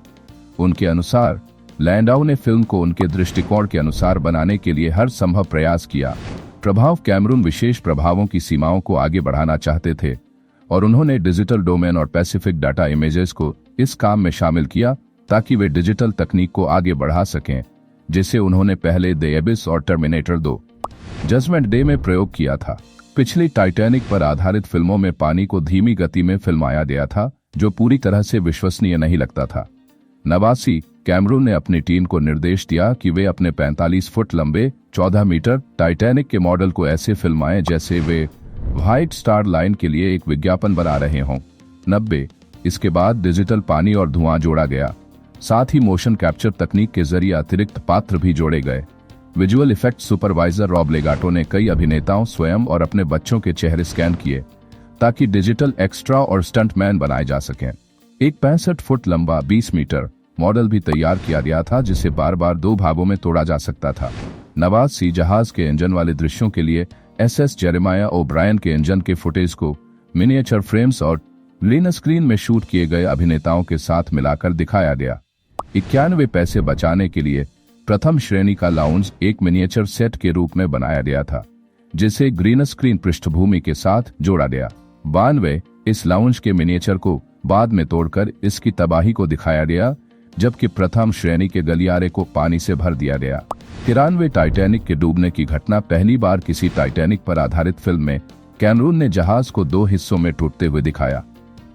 उनके अनुसार लैंडाउ ने फिल्म को उनके दृष्टिकोण के अनुसार बनाने के लिए हर संभव प्रयास किया। प्रभाव कैमरून विशेष प्रभावों की सीमाओं को आगे बढ़ाना चाहते थे और उन्होंने डिजिटल डोमेन और पैसिफिक डाटा इमेजेस को इस काम में शामिल किया ताकि वे डिजिटल तकनीक को आगे बढ़ा सकें, जिसे उन्होंने पहले द एबिस और टर्मिनेटर 2 जजमेंट डे में प्रयोग किया था। पिछली टाइटैनिक पर आधारित फिल्मों में पानी को धीमी गति में फिल्माया गया था, जो पूरी तरह से विश्वसनीय नहीं लगता था। नवासी कैमरून ने अपनी टीम को निर्देश दिया कि वे अपने 45 फुट लंबे 14 मीटर टाइटैनिक के मॉडल को ऐसे फिल्माएं जैसे वे व्हाइट स्टार लाइन के लिए एक विज्ञापन बना रहे हों। 90 इसके बाद डिजिटल पानी और धुआं जोड़ा गया, साथ ही मोशन कैप्चर तकनीक के जरिए अतिरिक्त पात्र भी जोड़े गए। Visual effect supervisor Rob Legato ने कई अभिनेताओं, स्वयं और अपने बच्चों के चेहरे स्कैन किए ताकि डिजिटल एक्स्ट्रा और स्टंटमैन बनाए जा सकें। एक 65 फुट लंबा 20 मीटर मॉडल भी तैयार किया गया था, जिसे बार बार 2 भागों में तोड़ा जा सकता था। नवासी जहाज के इंजन वाले दृश्यों के लिए SS जेरेमाया ओब्रायन के इंजन के फुटेज को मिनिएचर फ्रेम्स और ग्रीन स्क्रीन में शूट किए गए अभिनेताओं के साथ मिलाकर दिखाया गया। 91 पैसे बचाने के लिए प्रथम श्रेणी का लाउंज एक मिनिएचर सेट के रूप में बनाया गया था, जिसे ग्रीन स्क्रीन पृष्ठभूमि के साथ जोड़ा गया। 92 इस लाउंज के मिनिएचर को बाद में तोड़कर इसकी तबाही को दिखाया गया, जबकि प्रथम श्रेणी के गलियारे को पानी से भर दिया गया। 93 टाइटैनिक के डूबने की घटना पहली बार किसी टाइटैनिक पर आधारित फिल्म में कैमरून ने जहाज को 2 हिस्सों में टूटते हुए दिखाया।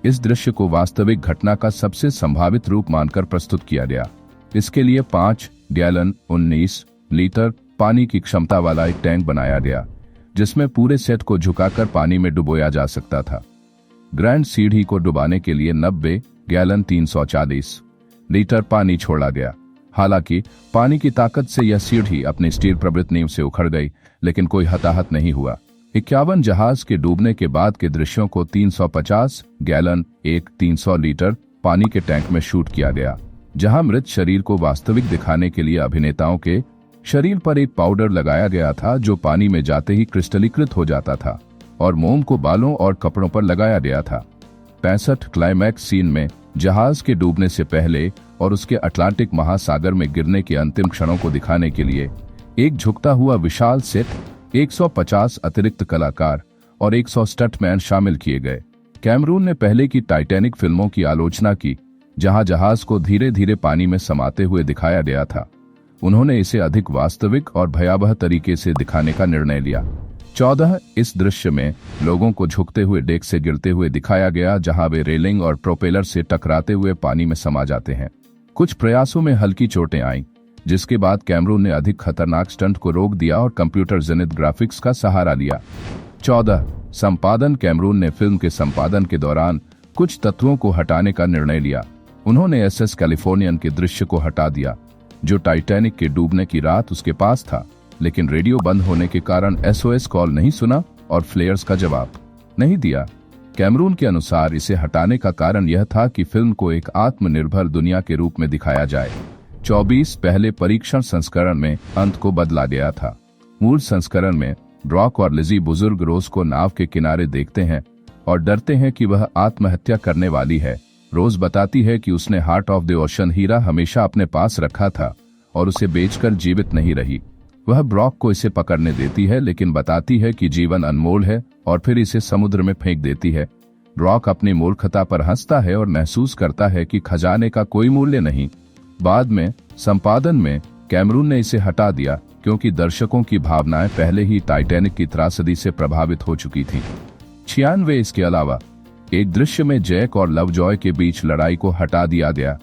इस दृश्य को वास्तविक घटना का सबसे संभावित रूप मानकर प्रस्तुत किया गया। इसके लिए 5 गैलन 19 लीटर पानी की क्षमता वाला एक टैंक बनाया गया, जिसमें पूरे सेट को झुकाकर पानी में डुबोया जा सकता था। ग्रैंड सीढ़ी को डुबाने के लिए 90 गैलन 340 लीटर पानी छोड़ा गया। हालांकि पानी की ताकत से यह सीढ़ी अपनी स्टील प्रवृत्त नींव से उखड़ गई, लेकिन कोई हताहत नहीं हुआ। 51 जहाज के डूबने के बाद के दृश्यों को 350 गैलन 300 लीटर पानी के टैंक में शूट किया गया, जहां मृत शरीर को वास्तविक दिखाने के लिए अभिनेताओं के शरीर पर एक पाउडर लगाया गया था, जो पानी में जाते ही क्रिस्टलीकृत हो जाता था, और मोम को बालों और कपड़ों पर लगाया गया था। 65 क्लाइमैक्स सीन में जहाज के डूबने से पहले और उसके अटलांटिक महासागर में गिरने के अंतिम क्षणों को दिखाने के लिए एक झुकता हुआ विशाल सेट, 150 अतिरिक्त कलाकार और 100 स्टंटमैन शामिल किए गए। कैमरून ने पहले की टाइटैनिक फिल्मों की आलोचना की, जहां जहाज को धीरे धीरे पानी में समाते हुए दिखाया गया था। उन्होंने इसे अधिक वास्तविक और भयावह तरीके से दिखाने का निर्णय लिया। 14 इस दृश्य में लोगों को झुकते हुए डेक से गिरते हुए दिखाया गया, जहां वे रेलिंग और प्रोपेलर से टकराते हुए पानी में समा जाते हैं। कुछ प्रयासों में हल्की चोटें आईं, जिसके बाद कैमरून ने अधिक खतरनाक स्टंट को रोक दिया और कंप्यूटर जनित ग्राफिक्स का सहारा लिया। 14 संपादन कैमरून ने फिल्म के संपादन के दौरान कुछ तत्वों को हटाने का निर्णय लिया। उन्होंने एसएस कैलिफोर्नियन के दृश्य को हटा दिया, जो टाइटैनिक के डूबने की रात उसके पास था, लेकिन रेडियो बंद होने के कारण एसओएस कॉल नहीं सुना और फ्लेयर्स का जवाब नहीं दिया। कैमरून के अनुसार इसे हटाने का कारण यह था कि फिल्म को एक आत्मनिर्भर दुनिया के रूप में दिखाया जाए। 24 पहले परीक्षण संस्करण में अंत को बदला गया था। मूल संस्करण में ब्रॉक और लिजी बुजुर्ग रोज को नाव के किनारे देखते हैं और डरते हैं कि वह आत्महत्या करने वाली है। रोज बताती है कि उसने हार्ट ऑफ द ओशन हीरा हमेशा अपने पास रखा था और उसे बेचकर जीवित नहीं रही। वह ब्रॉक को इसे पकड़ने देती है, लेकिन बताती है कि जीवन अनमोल है और फिर इसे समुद्र में फेंक देती है। ब्रॉक अपनी मूर्खता पर हंसता है और महसूस करता है कि खजाने का कोई मूल्य नहीं। बाद में संपादन में कैमरून ने इसे हटा दिया, क्योंकि दर्शकों की भावनाएं पहले ही टाइटैनिक की त्रासदी से प्रभावित हो चुकी थीं। 96 इसके अलावा एक दृश्य में जैक और लवजॉय के बीच लड़ाई को हटा दिया गया,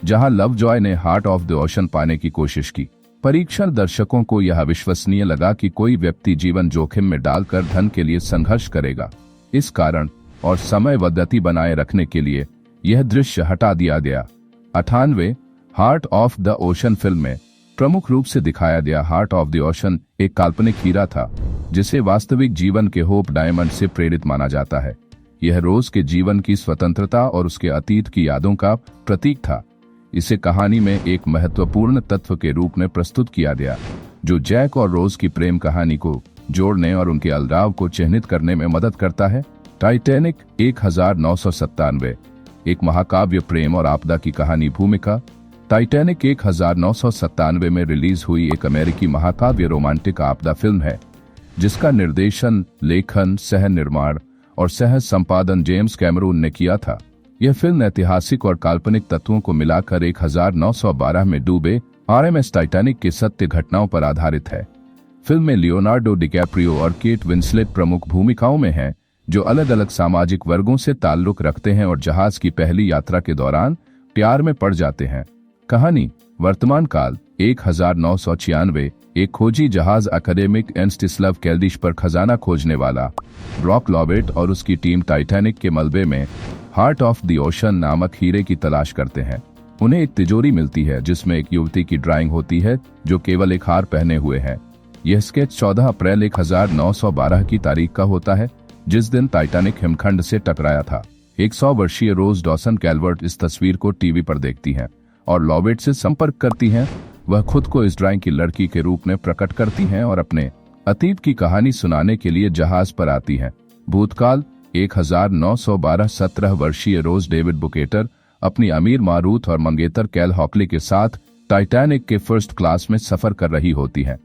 जहां लवजॉय ने हार्ट ऑफ द ओशन पाने की कोशिश की। परीक्षण दर्शकों को यह अविश्वसनीय लगा कि कोई व्यक्ति जीवन जोखिम में डालकर धन के लिए संघर्ष करेगा। इस कारण और समयबद्धता बनाए रखने के लिए यह दृश्य हटा दिया गया। 98 heart of the ocean film में प्रमुख रूप से दिखाया गया हार्ट ऑफ द ओशन एक काल्पनिक हीरा था, जिसे वास्तविक जीवन के होप डायमंड से प्रेरित माना जाता है। यह रोज के जीवन की स्वतंत्रता और उसके अतीत की यादों का प्रतीक था। इसे कहानी में एक महत्वपूर्ण तत्व के रूप में प्रस्तुत किया गया, जो जैक और रोज की प्रेम कहानी को जोड़ने और उनके अलगाव को चिह्नित करने में मदद करता है। टाइटैनिक 1997 एक महाकाव्य प्रेम और आपदा की कहानी। भूमिका टाइटैनिक 1997 में रिलीज हुई एक अमेरिकी महाकाव्य रोमांटिक आपदा फिल्म है, जिसका निर्देशन, लेखन, सह निर्माण और सह संपादन जेम्स कैमरून ने किया था। यह फिल्म ऐतिहासिक और काल्पनिक तत्वों को मिलाकर 1912 में डूबे आरएमएस टाइटैनिक की सत्य घटनाओं पर आधारित है। फिल्म में लियोनार्डो डिकैप्रियो और केट विंसलेट प्रमुख भूमिकाओं में हैं, जो अलग अलग सामाजिक वर्गों से ताल्लुक रखते हैं और जहाज की पहली यात्रा के दौरान प्यार में पड़ जाते हैं। कहानी वर्तमान काल 1996 एक खोजी जहाज अकादेमिक एंस्टिस्लाव कैल्डिश पर खजाना खोजने वाला ब्रॉक लॉवेट और उसकी टीम टाइटैनिक के मलबे में हार्ट ऑफ द ओशन नामक हीरे की तलाश करते हैं। उन्हें एक तिजोरी मिलती है, जिसमें एक युवती की ड्राइंग होती है जो केवल एक हार पहने हुए है। यह स्केच 14 अप्रैल 1912 की तारीख का होता है, जिस दिन टाइटैनिक हिमखंड से टकराया था। 100 वर्षीय रोज डॉसन कैल्वर्ट इस तस्वीर को टीवी पर देखती हैं और लॉवेट से संपर्क करती हैं। वह खुद को इस ड्राइंग की लड़की के रूप में प्रकट करती हैं और अपने अतीत की कहानी सुनाने के लिए जहाज पर आती हैं। भूतकाल 1912 17 वर्षीय रोज डेविड बुकेटर अपनी अमीर माँ रूथ और मंगेतर कैल हॉकली के साथ टाइटैनिक के फर्स्ट क्लास में सफर कर रही होती हैं।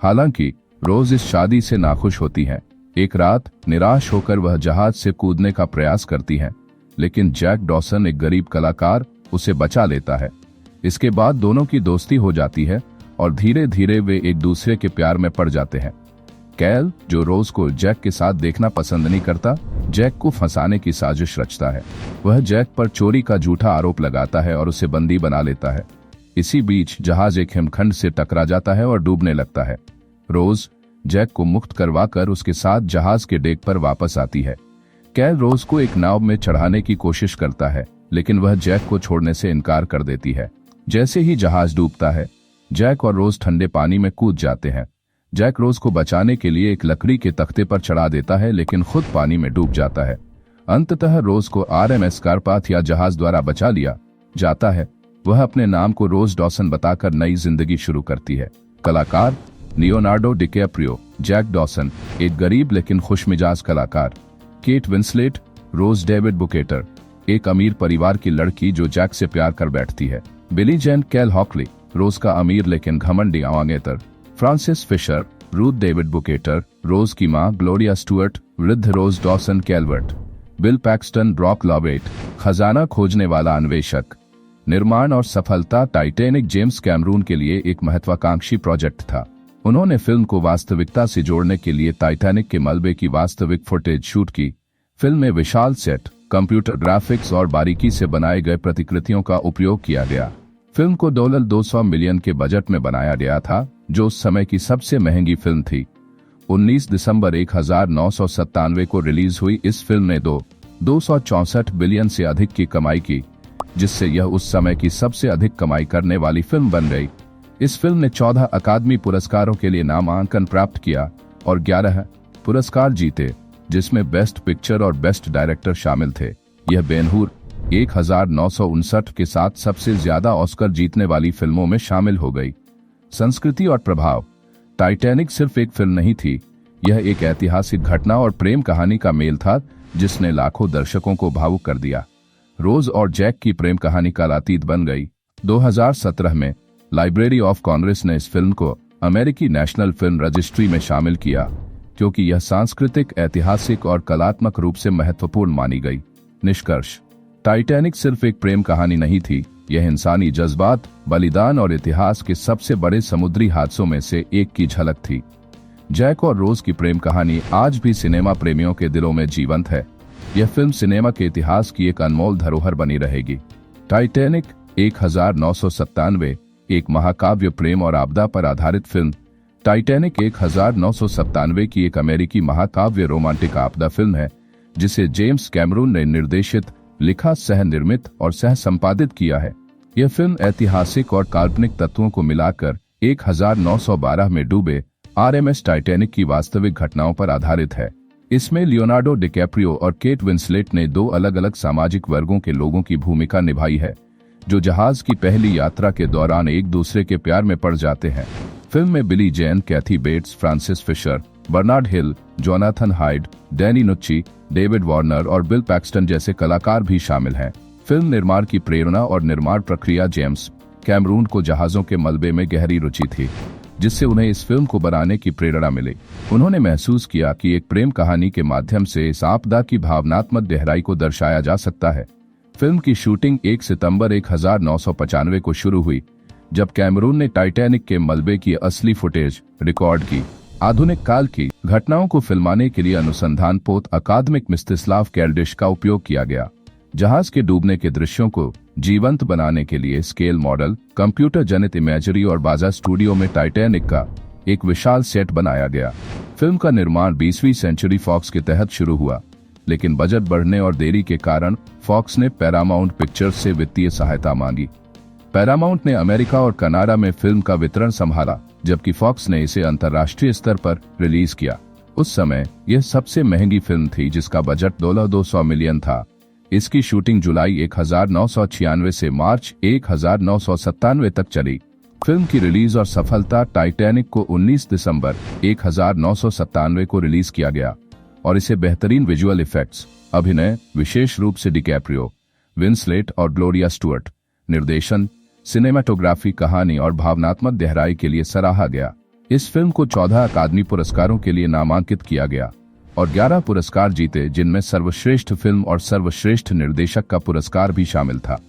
हालांकि रोज इस शादी से नाखुश होती हैं। एक रात निराश होकर वह जहाज से कूदने का प्रयास करती हैं, लेकिन जैक डॉसन, एक गरीब कलाकार, उसे बचा लेता है। इसके बाद दोनों की दोस्ती हो जाती है और धीरे धीरे वे एक दूसरे के प्यार में पड़ जाते हैं। कैल, जो रोज को जैक के साथ देखना पसंद नहीं करता, जैक को फंसाने की साजिश रचता है। वह जैक पर चोरी का झूठा आरोप लगाता है और उसे बंदी बना लेता है। इसी बीच जहाज एक हिमखंड से टकरा जाता है और डूबने लगता है। रोज जैक को मुक्त करवाकर उसके साथ जहाज के डेक पर वापस आती है। कैल रोज को एक नाव में चढ़ाने की कोशिश करता है, लेकिन वह जैक को छोड़ने से इनकार कर देती है। जैसे ही जहाज डूबता है, जैक और रोज ठंडे पानी में कूद जाते हैं। जैक रोज को बचाने के लिए एक लकड़ी के तख्ते पर चढ़ा देता है, लेकिन खुद पानी में डूब जाता है। अंततः रोज को आरएमएस कारपाथ या जहाज द्वारा बचा लिया जाता है। वह अपने नाम को रोज डॉसन बताकर नई जिंदगी शुरू करती है। कलाकार लियोनार्डो डिकैप्रियो, जैक डॉसन, एक गरीब लेकिन खुशमिजाज कलाकार। केट विंसलेट, रोज डेविड बुकेटर, एक अमीर परिवार की लड़की जो जैक से प्यार कर बैठती है। बिली जेन कैल हॉकली, रोज का अमीर लेकिन घमंडी आवांगेतर। Frances Fisher, Ruth DeWitt Bukater, Rose की मां ग्लोरिया स्टुअर्ट, वृद्ध Rose Dawson Calvert. Bill Paxton, Brock Lovett, खजाना खोजने वाला अन्वेषक। निर्माण और सफलता टाइटैनिक जेम्स कैमरून के लिए एक महत्वाकांक्षी प्रोजेक्ट था। उन्होंने फिल्म को वास्तविकता से जोड़ने के लिए टाइटैनिक के मलबे की वास्तविक फुटेज शूट की। फिल्म में विशाल सेट, कंप्यूटर ग्राफिक्स और बारीकी से बनाए गए प्रतिकृतियों का उपयोग किया गया। फिल्म को $200 मिलियन के बजट में बनाया गया था, जो उस समय की सबसे महंगी फिल्म थी। 19 दिसंबर 1997 को रिलीज हुई इस फिल्म ने 264 बिलियन से अधिक की कमाई की, जिससे यह उस समय की सबसे अधिक कमाई करने वाली फिल्म बन गई। इस फिल्म ने 14 अकादमी पुरस्कारों के लिए नामांकन प्राप्त किया और 11 पुरस्कार जीते, जिसमें बेस्ट पिक्चर और बेस्ट डायरेक्टर शामिल थे। यह बेन-हुर 1959 के साथ सबसे ज्यादा ऑस्कर जीतने वाली फिल्मों में शामिल हो गई। संस्कृति और प्रभाव। टाइटैनिक सिर्फ एक फिल्म नहीं थी, यह एक ऐतिहासिक घटना और प्रेम कहानी का मेल था जिसने लाखों दर्शकों को भावुक कर दिया। रोज और जैक की प्रेम कहानी कालातीत बन गई। 2017 में लाइब्रेरी ऑफ कांग्रेस ने इस फिल्म को अमेरिकी नेशनल फिल्म रजिस्ट्री में शामिल किया, क्योंकि यह सांस्कृतिक, ऐतिहासिक और कलात्मक रूप से महत्वपूर्ण मानी गई। निष्कर्ष: टाइटैनिक सिर्फ एक प्रेम कहानी नहीं थी, यह इंसानी जज्बात, बलिदान और इतिहास के सबसे बड़े समुद्री हादसों में से एक की झलक थी। जैक और रोज की प्रेम कहानी आज भी सिनेमा प्रेमियों के दिलों में जीवंत है। यह फिल्म सिनेमा के इतिहास की एक अनमोल धरोहर बनी रहेगी। टाइटैनिक 1997 एक महाकाव्य प्रेम और आपदा पर आधारित फिल्म। टाइटैनिक 1997 की एक अमेरिकी महाकाव्य रोमांटिक आपदा फिल्म है, जिसे जेम्स कैमरून ने निर्देशित, लिखा, सह निर्मित और सह संपादित किया है। यह फिल्म ऐतिहासिक और काल्पनिक तत्वों को मिलाकर 1912 में डूबे आरएमएस टाइटैनिक की वास्तविक घटनाओं पर आधारित है। इसमें लियोनार्डो डिकैप्रियो और केट विंसलेट ने दो अलग अलग सामाजिक वर्गों के लोगों की भूमिका निभाई है, जो जहाज की पहली यात्रा के दौरान एक दूसरे के प्यार में पड़ जाते हैं। फिल्म में Billy Zane, Kathy Bates, Frances Fisher, Bernard Hill, Jonathan Hyde, Danny Nucci, David Warner और बिल पैक्सटन जैसे कलाकार भी शामिल हैं। फिल्म निर्माण की प्रेरणा और निर्माण प्रक्रिया। जेम्स कैमरून को जहाजों के मलबे में गहरी रुचि थी, जिससे उन्हें इस फिल्म को बनाने की प्रेरणा मिली। उन्होंने महसूस किया कि एक प्रेम कहानी के माध्यम से इस आपदा की भावनात्मक गहराई को दर्शाया जा सकता है। फिल्म की शूटिंग 1 सितंबर 1995 को शुरू हुई, जब कैमरून ने टाइटैनिक के मलबे की असली फुटेज रिकॉर्ड की। आधुनिक काल की घटनाओं को फिल्माने के लिए अनुसंधान पोत अकादमिक मिस्तिस्लाव कैल्डिश का उपयोग किया गया। जहाज के डूबने के दृश्यों को जीवंत बनाने के लिए स्केल मॉडल, कंप्यूटर जनित इमेजरी और बाजा स्टूडियो में टाइटैनिक का एक विशाल सेट बनाया गया। फिल्म का निर्माण 20वीं सेंचुरी फॉक्स के तहत शुरू हुआ, लेकिन बजट बढ़ने और देरी के कारण फॉक्स ने पैरामाउंट पिक्चर्स से वित्तीय सहायता मांगी। पैरामाउंट ने अमेरिका और कनाडा में फिल्म का वितरण संभाला, जबकि फॉक्स ने इसे अंतर्राष्ट्रीय स्तर पर रिलीज किया। उस समय यह सबसे महंगी फिल्म थी, जिसका बजट $200 मिलियन था। इसकी शूटिंग जुलाई 1996 से मार्च 1997 तक चली। फिल्म की रिलीज और सफलता। टाइटैनिक को 19 दिसंबर 1997 को रिलीज किया गया और इसे बेहतरीन विजुअल इफेक्ट्स, अभिनय, विशेष रूप से डिकैप्रियो, विंसलेट और ग्लोरिया स्टुअर्ट, निर्देशन, सिनेमाटोग्राफी, कहानी और भावनात्मक गहराई के लिए सराहा गया। इस फिल्म को 14 अकादमी पुरस्कारों के लिए नामांकित किया गया और 11 पुरस्कार जीते, जिनमें सर्वश्रेष्ठ फिल्म और सर्वश्रेष्ठ निर्देशक का पुरस्कार भी शामिल था।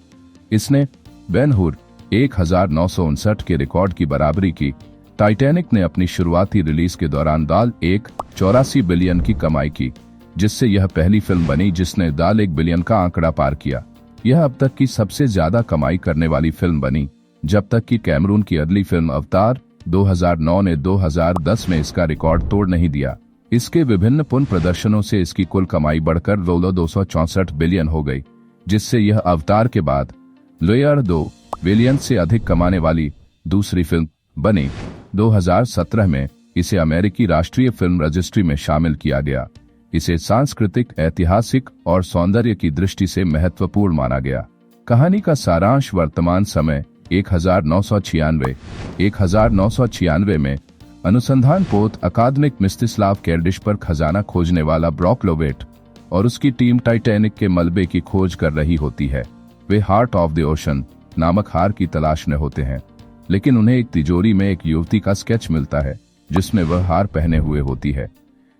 इसने बेन-हुर 1959 के रिकॉर्ड की बराबरी की। टाइटैनिक ने अपनी शुरुआती रिलीज के दौरान $84 बिलियन की कमाई की, जिससे यह पहली फिल्म बनी जिसने $1 बिलियन का आंकड़ा पार किया। यह अब तक की सबसे ज्यादा कमाई करने वाली फिल्म बनी, जब तक कि कैमरून की अगली फिल्म अवतार 2009 ने 2010 में इसका रिकॉर्ड तोड़ नहीं दिया। इसके विभिन्न पुनः प्रदर्शनों से इसकी कुल कमाई बढ़कर $264 बिलियन हो गई, जिससे यह अवतार के बाद $2 बिलियन से अधिक कमाने वाली दूसरी फिल्म बनी। 2017 में इसे अमेरिकी राष्ट्रीय फिल्म रजिस्ट्री में शामिल किया गया। इसे सांस्कृतिक, ऐतिहासिक और सौंदर्य की दृष्टि से महत्वपूर्ण माना गया। कहानी का सारांश। वर्तमान समय 1996 में अनुसंधान पोत अकादमिक मिस्तिस्लाव कैल्डिश पर खजाना खोजने वाला ब्रॉक लोवेट और उसकी टीम टाइटैनिक के मलबे की खोज कर रही होती है। वे हार्ट ऑफ द ओशन नामक हार की तलाश में होते हैं, लेकिन उन्हें एक तिजोरी में एक युवती का स्केच मिलता है, जिसमें वह हार पहने हुए होती है।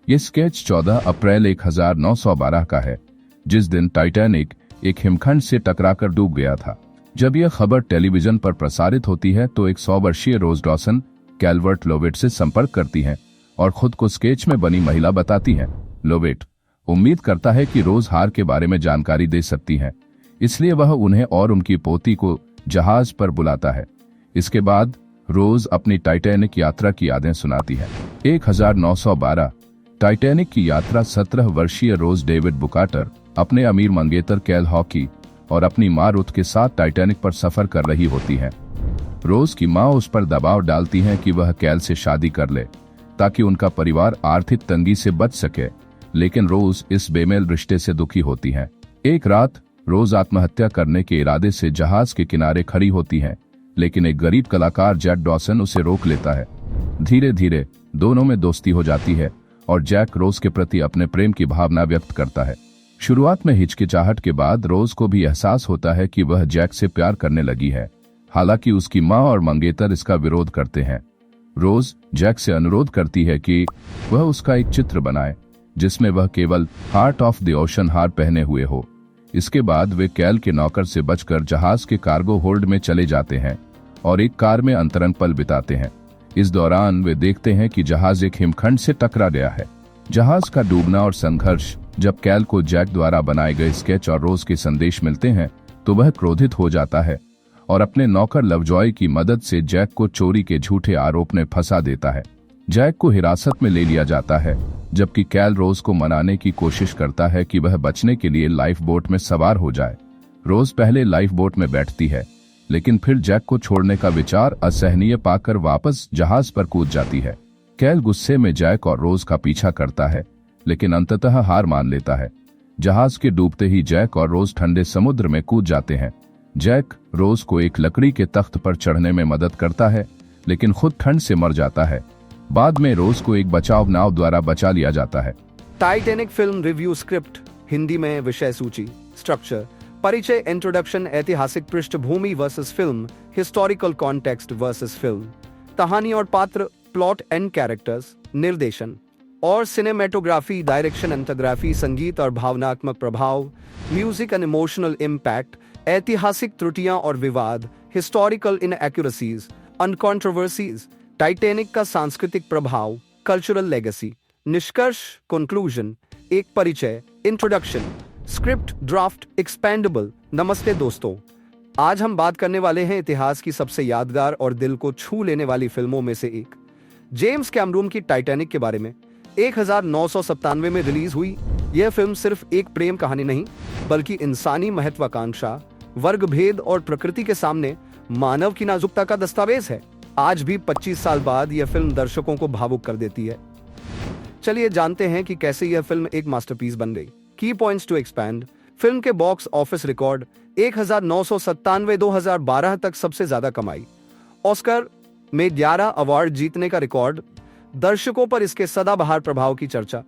ये स्केच 14 अप्रैल 1912 का है, जिस दिन टाइटैनिक एक हिमखंड से टकराकर डूब गया था। जब यह खबर टेलीविजन पर प्रसारित होती है तो एक 100 वर्षीय रोज डॉसन कैल्वर्ट लोवेट से संपर्क करती हैं और खुद को स्केच में बनी महिला बताती हैं। लोवेट उम्मीद करता है कि रोज हार के बारे में जानकारी दे सकती हैं, इसलिए वह उन्हें और उनकी पोती को जहाज पर बुलाता है। इसके बाद रोज अपनी टाइटैनिक यात्रा की यादें सुनाती है। 1912 टाइटैनिक की यात्रा 17 वर्षीय रोज डेविड बुकाटर अपने अमीर मंगेतर कैल हॉकी और अपनी मां रुथ के साथ टाइटैनिक पर सफर कर रही होती हैं। रोज की मां उस पर दबाव डालती हैं कि वह कैल से शादी कर ले ताकि उनका परिवार आर्थिक तंगी से बच सके, लेकिन रोज इस बेमेल रिश्ते से दुखी होती हैं। एक रात रोज आत्महत्या करने के इरादे से जहाज के किनारे खड़ी होती हैं, लेकिन एक गरीब कलाकार जैक डॉसन उसे रोक लेता है। धीरे धीरे दोनों में दोस्ती हो जाती है और जैक रोज के प्रति अपने प्रेम की भावना व्यक्त करता है। शुरुआत में हिचकिचाहट के बाद रोज को भी एहसास होता है कि वह जैक से प्यार करने लगी है, हालांकि उसकी मां और मंगेतर इसका विरोध करते हैं। रोज जैक से अनुरोध करती है कि वह उसका एक चित्र बनाए जिसमें वह केवल हार्ट ऑफ द ओशन हार पहने हुए हो। इसके बाद वे कैल के नौकर से बचकर जहाज के कार्गो होल्ड में चले जाते हैं और एक कार में अंतरंग पल बिताते हैं। इस दौरान वे देखते हैं कि जहाज एक हिमखंड से टकरा गया है। जहाज का डूबना और संघर्ष। जब कैल को जैक द्वारा बनाए गए स्केच और रोज के संदेश मिलते हैं तो वह क्रोधित हो जाता है और अपने नौकर लवजॉय की मदद से जैक को चोरी के झूठे आरोप में फंसा देता है। जैक को हिरासत में ले लिया जाता है, जबकि कैल रोज को मनाने की कोशिश करता है कि वह बचने के लिए लाइफ बोट में सवार हो जाए। रोज पहले लाइफ बोट में बैठती है, लेकिन फिर जैक को छोड़ने का विचार असहनीय पाकर वापस जहाज पर कूद जाती है। कैल गुस्से में जैक और रोज का पीछा करता है, लेकिन अंततः हार मान लेता है। जहाज के डूबते ही जैक और रोज ठंडे समुद्र में कूद जाते हैं। जैक रोज को एक लकड़ी के तख्त पर चढ़ने में मदद करता है, लेकिन खुद ठंड से मर जाता है। बाद में रोज को एक बचाव नाव द्वारा बचा लिया जाता है। Titanic film review script Hindi में विषय सूची स्ट्रक्चर परिचय इंट्रोडक्शन ऐतिहासिक पृष्ठभूमि versus film historical context versus film कहानी और पात्र प्लॉट एंड कैरेक्टर्स निर्देशन और सिनेमेटोग्राफी डायरेक्शन एंथोग्राफी संगीत और भावनात्मक प्रभाव म्यूजिक एंड इमोशनल इम्पैक्ट ऐतिहासिक त्रुटियां और विवाद हिस्टोरिकल इनएक्यूरेसीज अनकॉन्ट्रोवर्सीज टाइटैनिक का सांस्कृतिक प्रभाव कल्चरल लेगेसी निष्कर्ष कंक्लूजन एक परिचय इंट्रोडक्शन स्क्रिप्ट ड्राफ्ट एक्सपेंडेबल। नमस्ते दोस्तों, आज हम बात करने वाले हैं इतिहास की सबसे यादगार और दिल को छू लेने वाली फिल्मों में से एक जेम्स कैमरून की टाइटैनिक के बारे में। 1997 में रिलीज हुई यह फिल्म सिर्फ एक प्रेम कहानी नहीं, बल्कि इंसानी महत्वाकांक्षा वर्ग भेद और प्रकृति के सामने मानव की नाजुकता का दस्तावेज है। आज भी 25 साल बाद यह फिल्म दर्शकों को भावुक कर देती है। चलिए जानते हैं कि कैसे यह फिल्म एक मास्टरपीस बन गई। की पॉइंट्स टू एक्सपैंड। फिल्म के बॉक्स ऑफिस रिकॉर्ड 1997 2012 तक सबसे ज्यादा कमाई। ऑस्कर में 11 अवार्ड जीतने का रिकॉर्ड। दर्शकों पर इसके सदाबहार प्रभाव की चर्चा।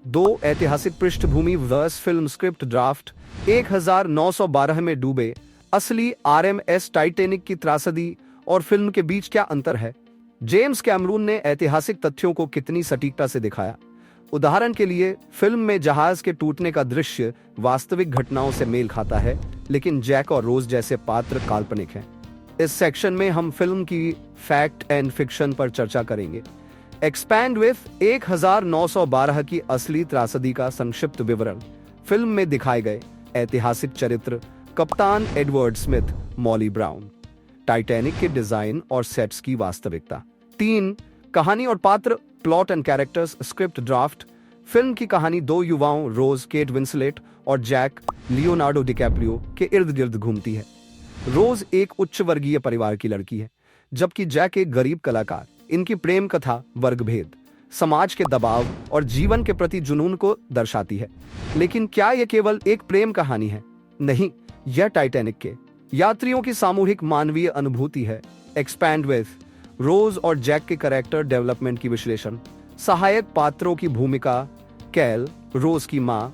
2 ऐतिहासिक पृष्ठभूमि वर्स फिल्म स्क्रिप्ट ड्राफ्ट 1912 में डूबे असली आरएमएस टाइटैनिक की त्रासदी और फिल्म के बीच क्या अंतर है। जेम्स कैमरून ने ऐतिहासिक तथ्यों को कितनी सटीकता से दिखाया। उदाहरण के लिए फिल्म में जहाज के टूटने का दृश्य वास्तविक घटनाओं से मेल खाता है, लेकिन जैक और रोज जैसे पात्र काल्पनिक हैं। इस सेक्शन में हम फिल्म की फैक्ट एंड फिक्शन पर चर्चा करेंगे। एक्सपैंड विथ 1912 की असली त्रासदी का संक्षिप्त विवरण। फिल्म में दिखाए गए ऐतिहासिक चरित्र कप्तान Edward Smith, Molly brown. Titanic के डिजाइन और सेट्स की वास्तविकता। 3 कहानी और पात्र plot and characters script draft. Film की कहानी 2 युवाओं रोज केट विंसलेट और जैक लियोनार्डो डिकैप्रियो के इर्द गिर्द घूमती है। रोज एक उच्च वर्गीय परिवार की लड़की है, जबकि जैक एक गरीब कलाकार। इनकी प्रेम कथा वर्ग भेद, समाज के दबाव और जीवन के प्रति जुनून को दर्शाती है। लेकिन क्या यह केवल एक प्रेम कहानी है? नहीं, यह टाइटैनिक के यात्रियों की सामूहिक मानवीय अनुभूति है। एक्सपैंड विथ रोज और जैक के कैरेक्टर डेवलपमेंट की विश्लेषण। सहायक पात्रों की भूमिका कैल, रोज की मां,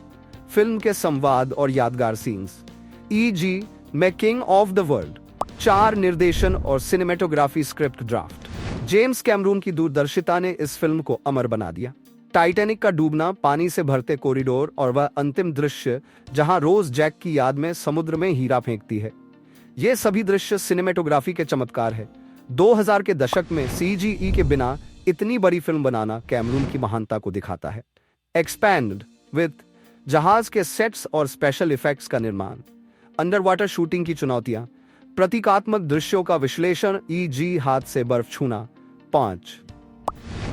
फिल्म के संवाद और यादगार सीन्स ई.जी. मैं किंग ऑफ द वर्ल्ड। 4 निर्देशन और cinematography script draft. James Cameron की दूरदर्शिता ने इस फिल्म को अमर बना दिया। टाइटैनिक का डूबना, पानी से भरते कॉरिडोर और वह अंतिम दृश्य जहां रोज जैक की याद में समुद्र में हीरा फेंकती है, ये सभी दृश्य सिनेमेटोग्राफी के चमत्कार है। 2000 के दशक में CGI के बिना इतनी बड़ी फिल्म बनाना कैमरून की महानता को दिखाता है। एक्सपैंड विद जहाज के सेट्स और स्पेशल इफेक्ट्स का निर्माण, अंडर वाटर शूटिंग की चुनौतियां, प्रतीकात्मक दृश्यों का विश्लेषण e.g. हाथ से बर्फ छूना। 5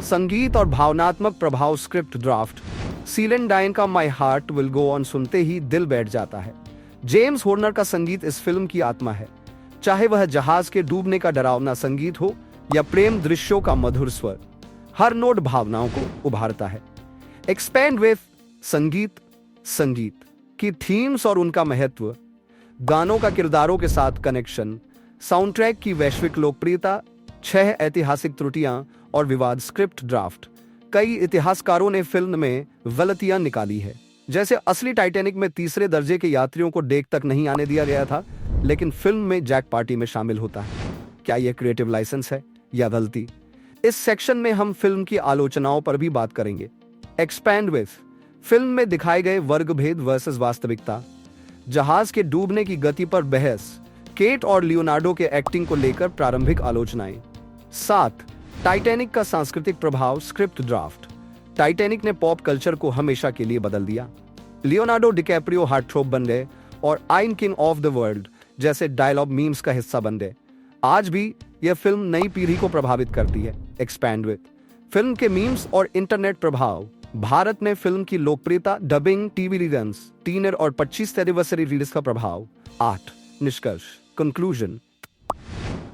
संगीत और भावनात्मक प्रभाव। स्क्रिप्ट ड्राफ्ट, सीलेन डायन का my heart will go on सुनते ही दिल बैठ जाता है। जेम्स हॉर्नर का संगीत इस फिल्म की आत्मा है, चाहे वह जहाज के डूबने का डरावना संगीत हो या प्रेम दृश्यों का मधुर स्वर, हर नोट भावनाओं को उभारता है। एक्सपैंड विथ संगीत की थीम्स और उनका महत्व, गानों का किरदारों के साथ कनेक्शन, साउंडट्रैक की वैश्विक लोकप्रियता, 6 ऐतिहासिक त्रुटियां और विवाद। स्क्रिप्ट ड्राफ्ट, कई इतिहासकारों ने फिल्म में गलतियां निकाली है, जैसे असली टाइटैनिक में तीसरे दर्जे के यात्रियों को डेक तक नहीं आने दिया गया था, लेकिन फिल्म में जैक पार्टी में शामिल होता है। क्या यह क्रिएटिव लाइसेंस है या गलती? इस सेक्शन में हम फिल्म की आलोचनाओं पर भी बात करेंगे। एक्सपैंड विथ, फिल्म में दिखाए गए वर्गभेद वर्सेस वास्तविकता, जहाज के डूबने की गति पर बहस, केट और लियोनार्डो के एक्टिंग को लेकर प्रारंभिक आलोचनाएं। 7 टाइटैनिक का सांस्कृतिक प्रभाव। स्क्रिप्ट ड्राफ्ट, टाइटैनिक ने पॉप कल्चर को हमेशा के लिए बदल दिया। लियोनार्डो डिकैप्रियो हार्टथ्रोब बन गए और I am king of the world जैसे डायलॉग मीम्स का हिस्सा बन गए। आज भी यह फिल्म नई पीढ़ी को प्रभावित करती है। एक्सपैंड विथ, फिल्म के मीम्स और इंटरनेट प्रभाव, भारत में फिल्म की लोकप्रियता, डबिंग, टीवी रीजन्स, टीनर और 25th एनिवर्सरी रिलीज का प्रभाव। 8 निष्कर्ष, conclusion.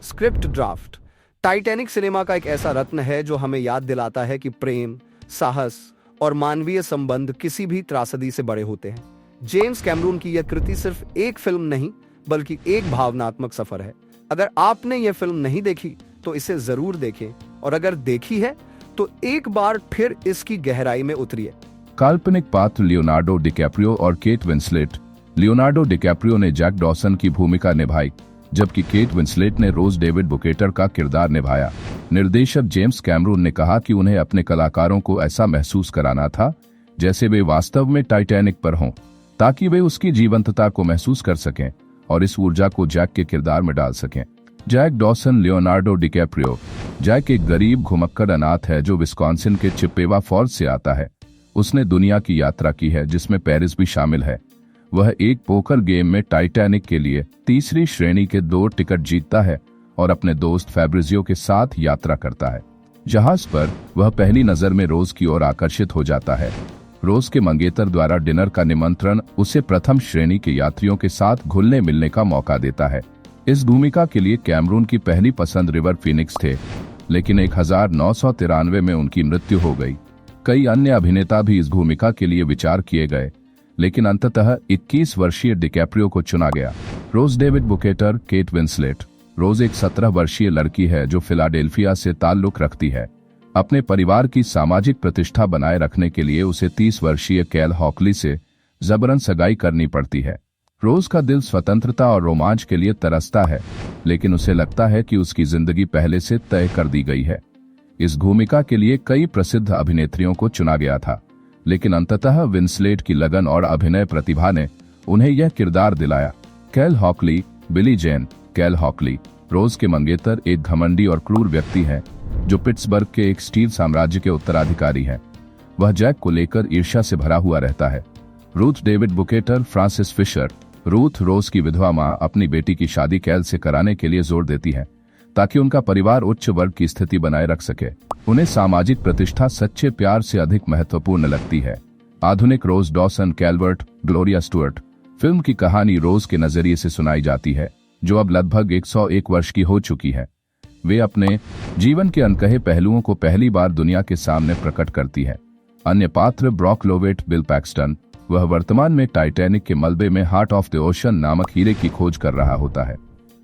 Script draft, Titanic cinema का एक ऐसा रत्न है जो हमें याद दिलाता है कि प्रेम, साहस और मानवीय संबंध किसी भी त्रासदी से बड़े होते हैं। जेम्स कैमरून की यह कृति सिर्फ एक फिल्म नहीं बल्कि एक भावनात्मक सफर है। अगर आपने यह फिल्म नहीं देखी तो इसे जरूर देखें, और अगर देखी है तो एक बार फिर इसकी गहराई में उतरिए। काल्पनिक पात्र लियोनार्डो डिकैप्रियो और केट विंसलेट। लियोनार्डो डिकैप्रियो ने जैक डॉसन की भूमिका निभाई, जबकि केट विंसलेट ने रोज डेविड बुकेटर का किरदार निभाया। निर्देशक जेम्स कैमरून ने कहा कि उन्हें अपने कलाकारों को ऐसा महसूस कराना था जैसे वे वास्तव में टाइटैनिक पर हों, ताकि वे उसकी जीवंतता को महसूस कर सकें और इस ऊर्जा को जैक के किरदार में डाल सकें। Jack Dawson. Leonardo DiCaprio. Jack एक गरीब घुमक्कड़ अनाथ है जो विस्कॉन्सिन के चिप्पेवा फॉल्स से आता है। उसने दुनिया की यात्रा की है, जिसमें पेरिस भी शामिल है। वह एक पोकर गेम में टाइटैनिक के लिए तीसरी श्रेणी के 2 टिकट जीतता है और अपने दोस्त फैब्रिजियो के साथ यात्रा करता है। जहाज पर वह पहली नजर में रोज की ओर आकर्षित हो जाता है। रोज के मंगेतर द्वारा डिनर का निमंत्रण उसे प्रथम श्रेणी के यात्रियों के साथ घुलने मिलने का मौका देता है। इस भूमिका के लिए कैमरून की पहली पसंद रिवर फीनिक्स थे, लेकिन 1993 में उनकी मृत्यु हो गई। कई अन्य अभिनेता भी इस भूमिका के लिए विचार किए गए, लेकिन अंततः 21 वर्षीय डिकैप्रियो को चुना गया। Rose DeWitt Bukater. Kate Winslet. Rose एक 17 वर्षीय लड़की है जो फिलाडेल्फिया से ताल्लुक रखती है। अपने परिवार की सामाजिक प्रतिष्ठा बनाए रखने के लिए उसे 30 वर्षीय कैल हॉकली से जबरन सगाई करनी पड़ती है। रोज का दिल स्वतंत्रता और रोमांच के लिए तरसता है, लेकिन उसे लगता है कि उसकी जिंदगी पहले से तय कर दी गई है। इस भूमिका के लिए कई प्रसिद्ध अभिनेत्रियों को चुना गया था, लेकिन अंततः विंसलेट की लगन और अभिनय प्रतिभा ने उन्हें यह किरदार दिलाया। कैल हॉकली। बिली जेन। कैल हॉकली रोज के मंगेतर एक घमंडी और क्रूर व्यक्ति हैं जो पिट्सबर्ग के एक स्टील साम्राज्य के उत्तराधिकारी हैं। वह जैक को लेकर ईर्ष्या से भरा हुआ रहता है। Ruth DeWitt Bukater. Frances Fisher. Ruth Rose की विधवा मां अपनी बेटी की शादी कैल से कराने के लिए जोर देती है ताकि उनका परिवार उच्च वर्ग की स्थिति बनाए रख सके। उन्हें सामाजिक प्रतिष्ठा सच्चे प्यार से अधिक महत्वपूर्ण लगती है। आधुनिक Rose Dawson. Calvert. Gloria Stuart. Film की कहानी रोज के नजरिए से सुनाई जाती है, जो अब लगभग 101 वर्ष की हो चुकी है। वे अपने जीवन के अनकहे पहलुओं को पहली बार दुनिया के सामने प्रकट करती है। अन्य पात्र ब्रॉक लोवेट। Bill Paxton. वह वर्तमान में टाइटैनिक के मलबे में हार्ट ऑफ द ओशन नामक हीरे की खोज कर रहा होता है।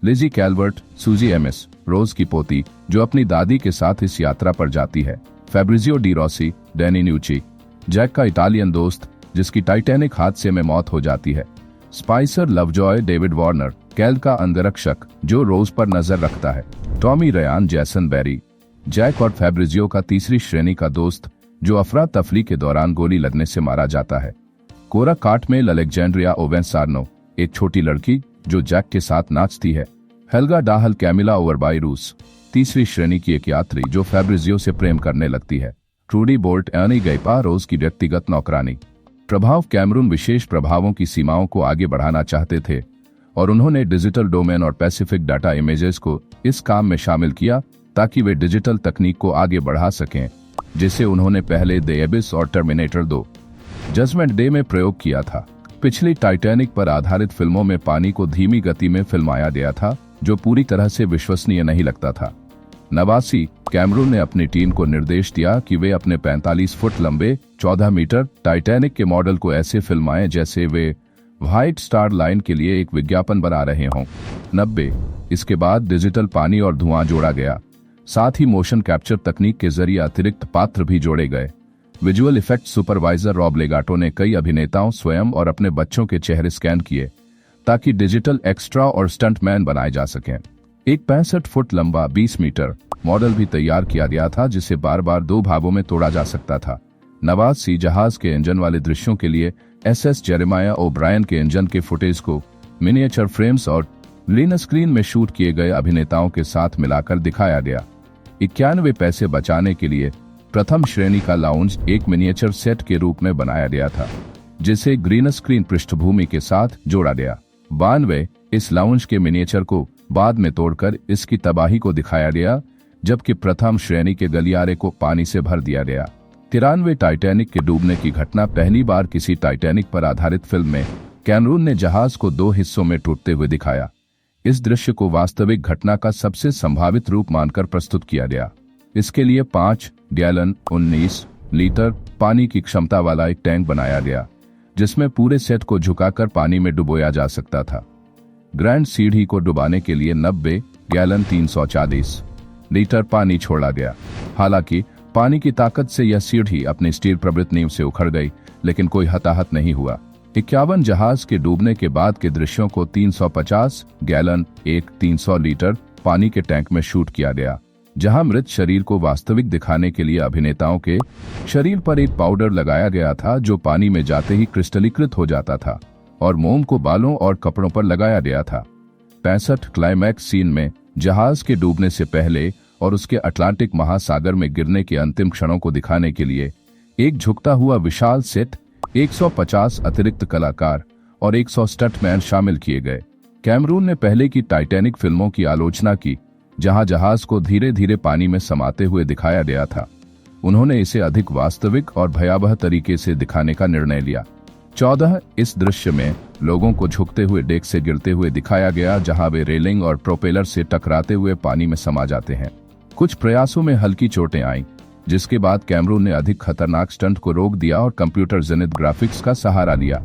लिजी कैल्वर्ट। सूजी एमिस। रोज की पोती जो अपनी दादी के साथ इस यात्रा पर जाती है। Fabrizio De Rossi. Danny Nucci. Jack का इटालियन दोस्त जिसकी टाइटैनिक हादसे में मौत हो जाती है। Spicer Lovejoy. David Warner. Cal का अंगरक्षक जो रोज पर नजर रखता है। Tommy Ryan. Jason Barry. Jack और फैब्रिजियो का तीसरी श्रेणी का दोस्त जो अफरा तफरी के दौरान गोली लगने से मारा जाता है। कोरा कार्टमेल। अलेक्जेंड्रिया ओवेंसार्नो। एक छोटी लड़की जो जैक के साथ नाचती है। Helga Dahl. कैमिला ओवरबाई रूस। तीसरी श्रेणी की एक यात्री जो फैब्रिजियो से प्रेम करने लगती है। ट्रूडी बोल्ट एनी गैपा रोज की व्यक्तिगत नौकरानी। प्रभाव कैमरून विशेष प्रभावों की सीमाओं को आगे बढ़ाना चाहते थे और उन्होंने डिजिटल डोमेन और पैसिफिक डाटा इमेजेस को इस काम में शामिल किया ताकि वे डिजिटल तकनीक को आगे बढ़ा सकें, जिसे उन्होंने पहले द एबिस और टर्मिनेटर 2 जजमेंट डे में प्रयोग किया था। पिछली टाइटैनिक पर आधारित फिल्मों में पानी को धीमी गति में फिल्माया गया था, जो पूरी तरह से विश्वसनीय नहीं लगता था। 89 कैमरून ने अपनी टीम को निर्देश दिया कि वे अपने 45 फुट लंबे 14 मीटर टाइटैनिक के मॉडल को ऐसे फिल्माएं जैसे वे व्हाइट स्टार लाइन के लिए एक विज्ञापन बना रहे हों। 90 इसके बाद डिजिटल पानी और धुआं जोड़ा गया, साथ ही मोशन कैप्चर तकनीक के जरिए अतिरिक्त पात्र भी जोड़े गए। Visual effect supervisor Rob Legato ने कई अभिनेताओं, स्वयं और अपने बच्चों के चेहरे स्कैन किए ताकि डिजिटल एक्स्ट्रा और स्टंटमैन बनाए जा सकें। एक 65 फुट लंबा 20 मीटर मॉडल भी तैयार किया गया था, जिसे बार बार 2 भागों में तोड़ा जा सकता था। 89 जहाज के इंजन वाले दृश्यों के लिए SS जेरेमाया ओब्रायन के इंजन के फुटेज को मिनिएचर फ्रेम्स और ग्रीन स्क्रीन में शूट किए गए अभिनेताओं के साथ मिलाकर दिखाया गया। 91 पैसे बचाने के लिए प्रथम श्रेणी का लाउंज एक मिनिएचर सेट के रूप में बनाया गया था, जिसे ग्रीन स्क्रीन पृष्ठभूमि के साथ जोड़ा गया। 92 इस लाउंज के मिनिएचर को बाद में तोड़कर इसकी तबाही को दिखाया गया, जबकि प्रथम श्रेणी के गलियारे को पानी से भर दिया गया। 93 टाइटैनिक के डूबने की घटना पहली बार किसी टाइटैनिक पर आधारित फिल्म में कैमरून ने जहाज को 2 हिस्सों में टूटते हुए दिखाया। इस दृश्य को वास्तविक घटना का सबसे संभावित रूप मानकर प्रस्तुत किया गया। इसके लिए 5 गैलन 19 लीटर पानी की क्षमता वाला एक टैंक बनाया गया, जिसमें पूरे सेट को झुकाकर पानी में डुबोया जा सकता था। ग्रैंड सीढ़ी को डुबाने के लिए 90 गैलन 340 लीटर पानी छोड़ा गया। हालांकि पानी की ताकत से यह सीढ़ी अपनी स्टील प्रवृत्त नींव से उखड़ गई, लेकिन कोई हताहत नहीं हुआ। 51 जहाज के डूबने के बाद के दृश्यों को 350 गैलन 300 लीटर पानी के टैंक में शूट किया गया, जहां मृत शरीर को वास्तविक दिखाने के लिए अभिनेताओं के शरीर पर एक पाउडर लगाया गया था, जो पानी में जाते ही क्रिस्टलीकृत हो जाता था, और मोम को बालों और कपड़ों पर लगाया गया था। 65 क्लाइमैक्स सीन में जहाज के डूबने से पहले और उसके अटलांटिक महासागर में गिरने के अंतिम क्षणों को दिखाने के लिए एक झुकता हुआ विशाल सेट, 150 अतिरिक्त कलाकार और 100 स्टंटमैन शामिल किए गए। कैमरून ने पहले की टाइटैनिक फिल्मों की आलोचना की, जहां जहाज को धीरे धीरे पानी में समाते हुए दिखाया गया था। उन्होंने इसे अधिक वास्तविक और भयावह तरीके से दिखाने का निर्णय लिया। 14 इस दृश्य में लोगों को झुकते हुए डेक से गिरते हुए दिखाया गया, जहां वे रेलिंग और प्रोपेलर से टकराते हुए पानी में समा जाते हैं। कुछ प्रयासों में हल्की चोटें आईं, जिसके बाद कैमरून ने अधिक खतरनाक स्टंट को रोक दिया और कंप्यूटर जनित ग्राफिक्स का सहारा लिया।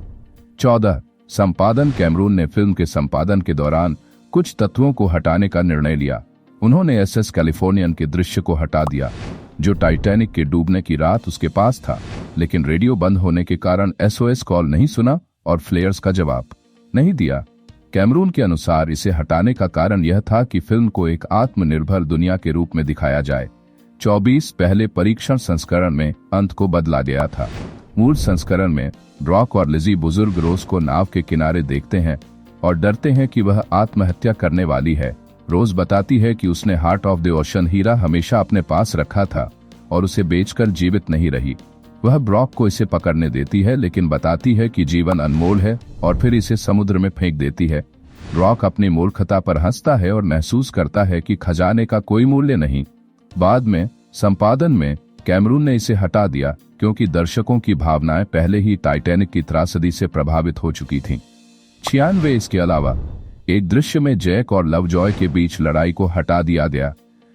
14 संपादन कैमरून ने फिल्म के संपादन के दौरान कुछ तत्वों को हटाने का निर्णय लिया। उन्होंने SS कैलिफोर्नियन के दृश्य को हटा दिया, जो टाइटैनिक के डूबने की रात उसके पास था, लेकिन रेडियो बंद होने के कारण SOS कॉल नहीं सुना और फ्लेयर्स का जवाब नहीं दिया। कैमरून के अनुसार इसे हटाने का कारण यह था कि फिल्म को एक आत्मनिर्भर दुनिया के रूप में दिखाया जाए। 24 पहले परीक्षण संस्करण में अंत को बदला गया था। मूल संस्करण में ब्रॉक और लिजी बुजुर्ग रोज को नाव के किनारे देखते हैं और डरते हैं कि वह आत्महत्या करने वाली है। रोज बताती है कि उसने हार्ट ऑफ द ओशन हीरा हमेशा अपने पास रखा था और उसे बेचकर जीवित नहीं रही। वह ब्रॉक को इसे पकड़ने देती है, लेकिन बताती है कि जीवन अनमोल है और फिर इसे समुद्र में फेंक देती है। ब्रॉक अपनी मूर्खता पर हंसता है और महसूस करता है कि खजाने का कोई मूल्य नहीं। बाद में संपादन में कैमरून ने इसे हटा दिया, क्योंकि दर्शकों की भावनाएं पहले ही टाइटैनिक की त्रासदी से प्रभावित हो चुकी थीं। 96 इसके अलावा एक दृश्य में जैक और लवजॉय के बीच लड़ाई को हटा दिया गया,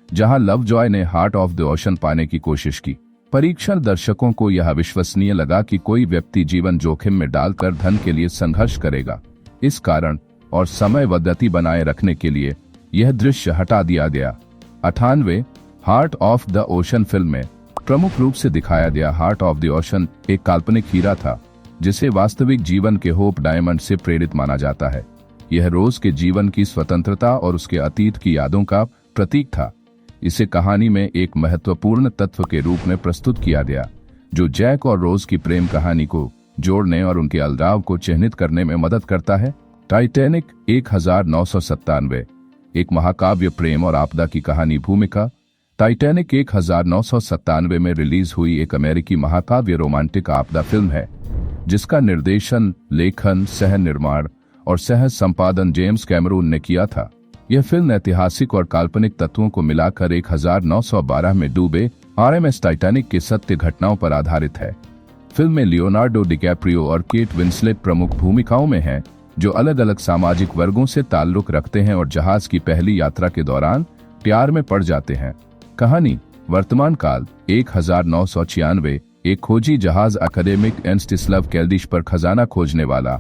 जहां लवजॉय ने हार्ट ऑफ द ओशन पाने की कोशिश की। परीक्षण दर्शकों को यह विश्वसनीय लगा कि कोई व्यक्ति जीवन जोखिम में डालकर धन के लिए संघर्ष करेगा। इस कारण और समयबद्धता बनाए रखने के लिए यह दृश्य हटा दिया गया। 98 heart of the ocean film में प्रमुख रूप से दिखाया गया हार्ट ऑफ द ओशन एक काल्पनिक हीरा था, जिसे वास्तविक जीवन के होप डायमंड से प्रेरित माना जाता है। यह रोज के जीवन की स्वतंत्रता और उसके अतीत की यादों का प्रतीक था। इसे कहानी में एक महत्वपूर्ण तत्व के रूप में प्रस्तुत किया गया, जो जैक और रोज की प्रेम कहानी को जोड़ने और उनके अलगाव को चिह्नित करने में मदद करता है। टाइटैनिक 1997 एक महाकाव्य प्रेम और आपदा की कहानी भूमिका। टाइटैनिक 1997 में रिलीज हुई एक अमेरिकी महाकाव्य रोमांटिक आपदा फिल्म है जिसका निर्देशन, लेखन, सह निर्माण और सह संपादन जेम्स कैमरून ने किया था। यह फिल्म ऐतिहासिक और काल्पनिक तत्वों को मिलाकर 1912 में डूबे आरएमएस टाइटैनिक की सत्य घटनाओं पर आधारित है। फिल्म में लियोनार्डो डिकैप्रियो और केट विंसलेट प्रमुख भूमिकाओं में हैं, जो अलग अलग सामाजिक वर्गों से ताल्लुक रखते हैं और जहाज की पहली यात्रा के दौरान प्यार में पड़ जाते हैं। कहानी वर्तमान काल 1996 एक खोजी जहाज अकादेमिक एंस्टिस्लाव कैल्डिश पर खजाना खोजने वाला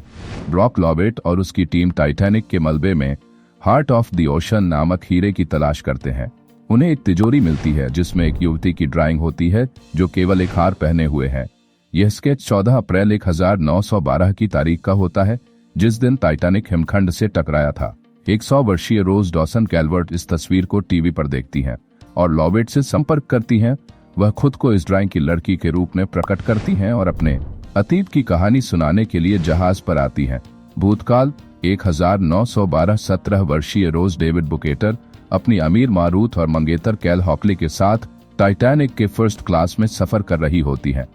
ब्रॉक लॉबेट और उसकी टीम टाइटैनिक के मलबे में हार्ट ऑफ द ओशन नामक हीरे की तलाश करते हैं। उन्हें एक तिजोरी मिलती है जिसमें एक युवती की ड्राइंग होती है जो केवल एक हार पहने हुए है। यह स्केच 14 अप्रैल 1912 की तारीख का होता है, जिस दिन टाइटैनिक हिमखंड से टकराया था। 100 वर्षीय रोज डॉसन कैल्वर्ट इस तस्वीर को टीवी पर देखती हैं और लॉबेट से संपर्क करती हैं। वह खुद को इस ड्राइंग की लड़की के रूप में प्रकट करती हैं और अपने अतीत की कहानी सुनाने के लिए जहाज पर आती हैं। भूतकाल 1912 17 वर्षीय रोज डेविड बुकेटर अपनी अमीर माँ रूथ और मंगेतर कैल हॉकली के साथ टाइटैनिक के फर्स्ट क्लास में सफर कर रही होती हैं।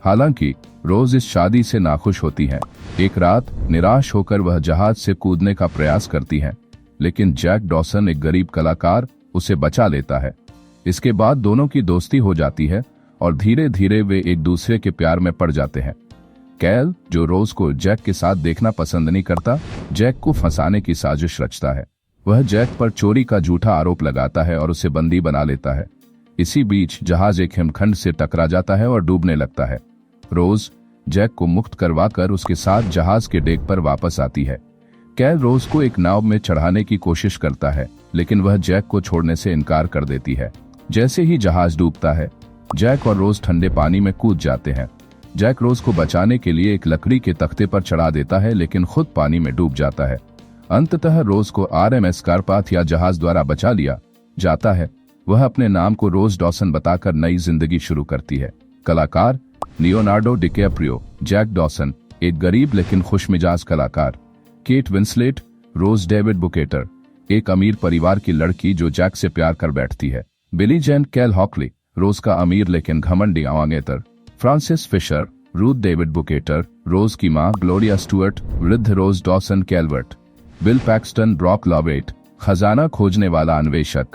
हालांकि रोज इस शादी से नाखुश होती हैं। एक रात निराश होकर वह जहाज से कूदने का प्रयास करती हैं, लेकिन जैक डॉसन, एक गरीब कलाकार, उसे बचा लेता है। इसके बाद दोनों की दोस्ती हो जाती है और धीरे धीरे वे एक दूसरे के प्यार में पड़ जाते हैं। कैल, जो रोज को जैक के साथ देखना पसंद नहीं करता, जैक को फंसाने की साजिश रचता है। वह जैक पर चोरी का झूठा आरोप लगाता है और उसे बंदी बना लेता है। इसी बीच जहाज एक हिमखंड से टकरा जाता है और डूबने लगता है। रोज जैक को मुक्त करवाकर उसके साथ जहाज के डेक पर वापस आती है। कैल रोज को एक नाव में चढ़ाने की कोशिश करता है, लेकिन वह जैक को छोड़ने से इनकार कर देती है। जैसे ही जहाज डूबता है, जैक और रोज ठंडे पानी में कूद जाते हैं। जैक रोज को बचाने के लिए एक लकड़ी के तख्ते पर चढ़ा देता है, लेकिन खुद पानी में डूब जाता है। अंततः रोज को आरएमएस कारपाथ या जहाज द्वारा बचा लिया जाता है। वह अपने नाम को रोज डॉसन बताकर नई जिंदगी शुरू करती है। कलाकार लियोनार्डो डिकैप्रियो, जैक डॉसन, एक गरीब लेकिन खुशमिजाज कलाकार। केट विंसलेट, रोज डेविड बुकेटर, एक अमीर परिवार की लड़की जो जैक से प्यार कर बैठती है। बिली जेन कैल हॉकली, रोज का अमीर लेकिन घमंडी आवांगेतर। Frances Fisher, Ruth DeWitt Bukater, Rose की मां ग्लोरिया स्टुअर्ट, वृद्ध Rose Dawson Calvert. Bill Paxton, Brock Lovett, खजाना खोजने वाला अन्वेषक।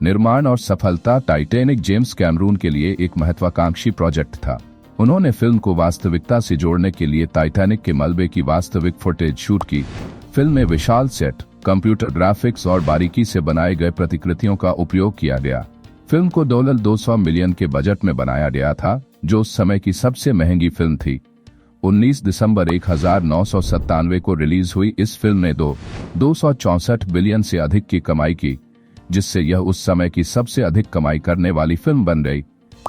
निर्माण और सफलता टाइटैनिक जेम्स कैमरून के लिए एक महत्वाकांक्षी प्रोजेक्ट था। उन्होंने फिल्म को वास्तविकता से जोड़ने के लिए टाइटैनिक के मलबे की वास्तविक फुटेज शूट की। फिल्म में विशाल सेट, कंप्यूटर ग्राफिक्स और बारीकी से बनाए गए प्रतिकृतियों का उपयोग किया गया। फिल्म को $200 मिलियन के बजट में बनाया गया था, जो उस समय की सबसे महंगी फिल्म थी। 19 दिसंबर 1997 को रिलीज हुई इस फिल्म ने 264 बिलियन से अधिक की कमाई की, जिससे यह उस समय की सबसे अधिक कमाई करने वाली फिल्म बन गई।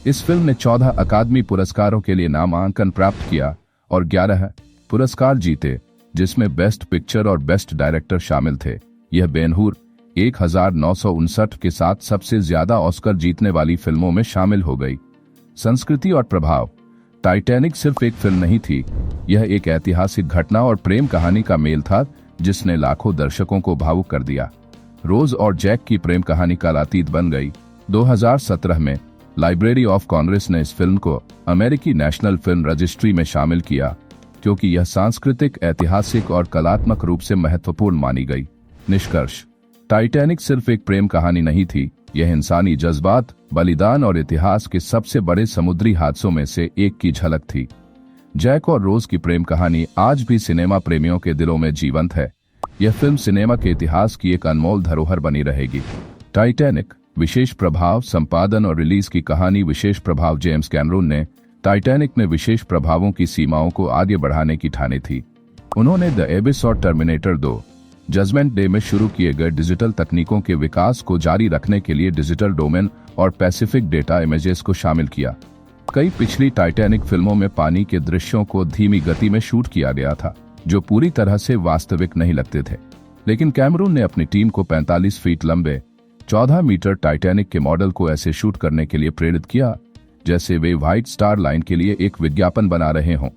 इस फिल्म ने 14 अकादमी पुरस्कारों के लिए नामांकन प्राप्त किया और 11 पुरस्कार जीते, जिसमें बेस्ट पिक्चर और बेस्ट डायरेक्टर शामिल थे। यह बेन-हूर 1959 के साथ सबसे ज्यादा ऑस्कर जीतने वाली फिल्मों में शामिल हो गई। संस्कृति और प्रभाव। टाइटैनिक सिर्फ एक फिल्म नहीं थी, यह एक ऐतिहासिक घटना और प्रेम कहानी का मेल था जिसने लाखों दर्शकों को भावुक कर दिया। रोज और जैक की प्रेम कहानी कालातीत बन गई। 2017 में लाइब्रेरी ऑफ कांग्रेस ने इस फिल्म को अमेरिकी नेशनल फिल्म रजिस्ट्री में शामिल किया, क्योंकि यह सांस्कृतिक, ऐतिहासिक और कलात्मक रूप से महत्वपूर्ण मानी गई। निष्कर्ष: टाइटैनिक सिर्फ एक प्रेम कहानी नहीं थी, यह इंसानी जज्बात, बलिदान और इतिहास के सबसे बड़े समुद्री हादसों में से एक की झलक थी। जैक और रोज की प्रेम कहानी आज भी सिनेमा प्रेमियों के दिलों में जीवंत है। यह फिल्म सिनेमा के इतिहास की एक अनमोल धरोहर बनी रहेगी। टाइटैनिक विशेष प्रभाव, संपादन और रिलीज की कहानी। विशेष प्रभाव। जेम्स कैमरून ने टाइटैनिक में विशेष प्रभावों की सीमाओं को आगे बढ़ाने की ठानी थी। उन्होंने द एबिस और टर्मिनेटर 2 जजमेंट डे में शुरू किए गए डिजिटल तकनीकों के विकास को जारी रखने के लिए डिजिटल डोमेन और पैसिफिक डेटा इमेजेस को शामिल किया। कई पिछली टाइटैनिक फिल्मों में पानी के दृश्यों को धीमी गति में शूट किया गया था, जो पूरी तरह से वास्तविक नहीं लगते थे, लेकिन कैमरून ने अपनी टीम को 45 फीट लंबे 14 मीटर टाइटैनिक के मॉडल को ऐसे शूट करने के लिए प्रेरित किया जैसे वे व्हाइट स्टार लाइन के लिए एक विज्ञापन बना रहे हों।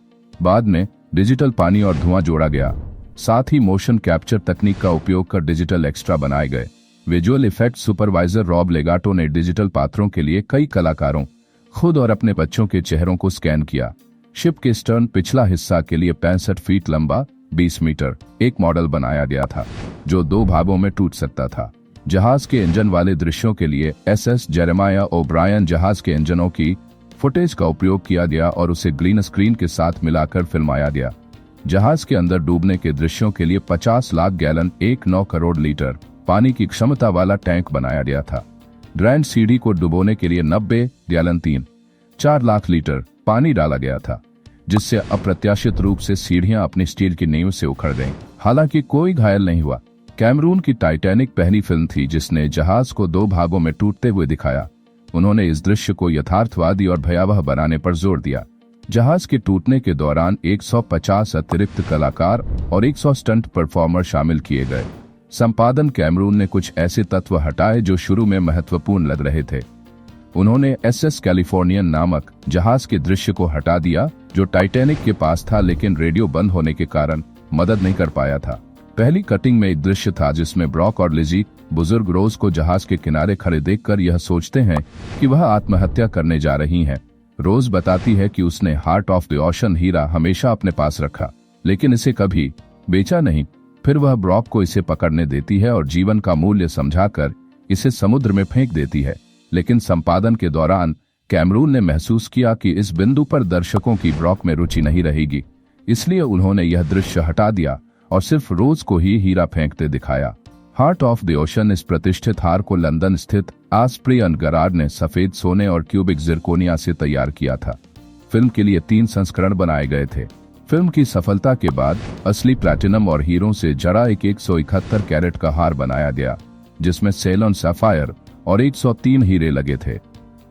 बाद में डिजिटल पानी और धुआं जोड़ा गया, साथ ही मोशन कैप्चर तकनीक का उपयोग कर डिजिटल एक्स्ट्रा बनाए गए। Visual effect supervisor Rob Legato ने डिजिटल पात्रों के लिए कई कलाकारों, खुद और अपने बच्चों के चेहरों को स्कैन किया। शिप के स्टर्न पिछला हिस्सा के लिए 65 फीट लंबा 20 मीटर एक मॉडल बनाया गया था जो 2 भागों में टूट सकता था। जहाज के इंजन वाले दृश्यों के लिए SS जेरेमाया ओब्रायन जहाज के इंजनों की फुटेज का उपयोग किया गया और उसे ग्रीन स्क्रीन के साथ मिलाकर फिल्माया गया। जहाज के अंदर डूबने के दृश्यों के लिए 50 लाख गैलन 1.9 करोड़ लीटर पानी की क्षमता वाला टैंक बनाया गया था। ग्रैंड सीडी को डुबोने के लिए 90 गैलन 3.4 लाख लीटर पानी डाला गया था, जिससे अप्रत्याशित रूप से सीढ़ियां अपनी स्टील की नींव से उखड़ गईं। हालांकि कोई घायल नहीं हुआ। कैमरून की टाइटैनिक पहली फिल्म थी जिसने जहाज को 2 भागों में टूटते हुए दिखाया। उन्होंने इस दृश्य को यथार्थवादी और भयावह बनाने पर जोर दिया। जहाज के टूटने के दौरान 150 अतिरिक्त कलाकार और 100 स्टंट परफॉर्मर शामिल किए गए। संपादन कैमरून ने कुछ ऐसे तत्व हटाए जो शुरू में महत्वपूर्ण लग रहे थे। उन्होंने SS कैलिफोर्नियन नामक जहाज के दृश्य को हटा दिया जो टाइटैनिक के पास था, लेकिन रेडियो बंद होने के कारण मदद नहीं कर पाया था। पहली कटिंग में एक दृश्य था जिसमें ब्रॉक और लिजी बुजुर्ग रोज को जहाज के किनारे खड़े देखकर यह सोचते हैं कि वह आत्महत्या करने जा रही हैं। रोज बताती है कि उसने हार्ट ऑफ द ओशन हीरा हमेशा अपने पास रखा, लेकिन इसे कभी बेचा नहीं। फिर वह ब्रॉक को इसे पकड़ने देती है और जीवन का मूल्य समझाकर इसे समुद्र में फेंक देती है। लेकिन संपादन के दौरान कैमरून ने महसूस किया कि इस बिंदु पर दर्शकों की ब्रॉक में रुचि नहीं रहेगी, इसलिए उन्होंने यह दृश्य हटा दिया और सिर्फ रोज को ही हीरा फेंकते दिखाया। हार्ट ऑफ द ओशन इस प्रतिष्ठित हार को लंदन स्थित आस्प्रियन गराड ने सफेद सोने और क्यूबिक जिरकोनिया से तैयार किया था। फिल्म के लिए 3 संस्करण बनाए गए थे। फिल्म की सफलता के बाद असली प्लैटिनम और हीरों से जड़ा एक 171 कैरेट का हार बनाया गया, जिसमें सेलोन सैफायर और 103 हीरे लगे थे।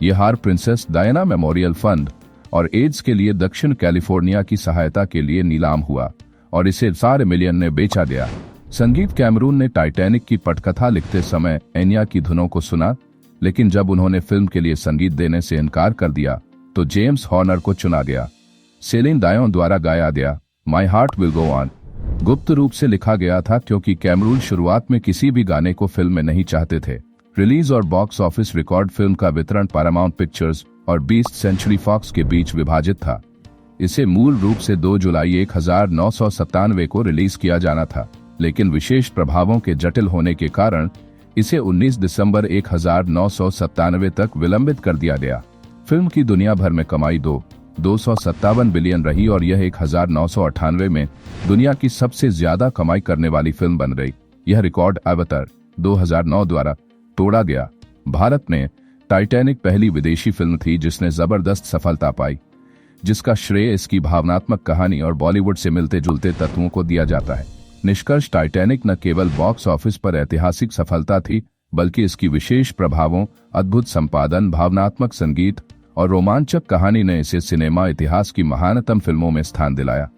यह हार प्रिंसेस डायना मेमोरियल फंड और एड्स के लिए दक्षिण कैलिफोर्निया की सहायता के लिए नीलाम हुआ और इसे $4 मिलियन में बेचा गया। संगीत कैमरून ने टाइटैनिक की पटकथा लिखते समय एनिया की धुनों को सुना, लेकिन जब उन्होंने फिल्म के लिए संगीत देने से इनकार कर दिया तो जेम्स हॉर्नर को चुना गया। सेलिन डायोन द्वारा गाया गया my heart will go on गुप्त रूप से लिखा गया था क्योंकि कैमरून शुरुआत में किसी भी गाने को फिल्म में नहीं चाहते थे। रिलीज और बॉक्स ऑफिस रिकॉर्ड फिल्म का वितरण पैरामाउंट पिक्चर्स और 20th सेंचुरी फॉक्स के बीच विभाजित था। इसे मूल रूप से 2 जुलाई 1997 को रिलीज किया जाना था, लेकिन विशेष प्रभावों के जटिल होने के कारण इसे 19 दिसंबर 1997 तक विलंबित कर दिया गया। फिल्म की दुनिया भर में कमाई 257 बिलियन रही और यह 1998 में दुनिया की सबसे ज्यादा कमाई करने वाली फिल्म बन गई। यह रिकॉर्ड अवतार 2009 द्वारा तोड़ा गया। भारत में टाइटैनिक पहली विदेशी फिल्म थी जिसने जबरदस्त सफलता पाई, जिसका श्रेय इसकी भावनात्मक कहानी और बॉलीवुड से मिलते जुलते तत्वों को दिया जाता है। निष्कर्ष, टाइटैनिक न केवल बॉक्स ऑफिस पर ऐतिहासिक सफलता थी, बल्कि इसकी विशेष प्रभावों, अद्भुत संपादन, भावनात्मक संगीत और रोमांचक कहानी ने इसे सिनेमा इतिहास की महानतम फिल्मों में स्थान दिलाया।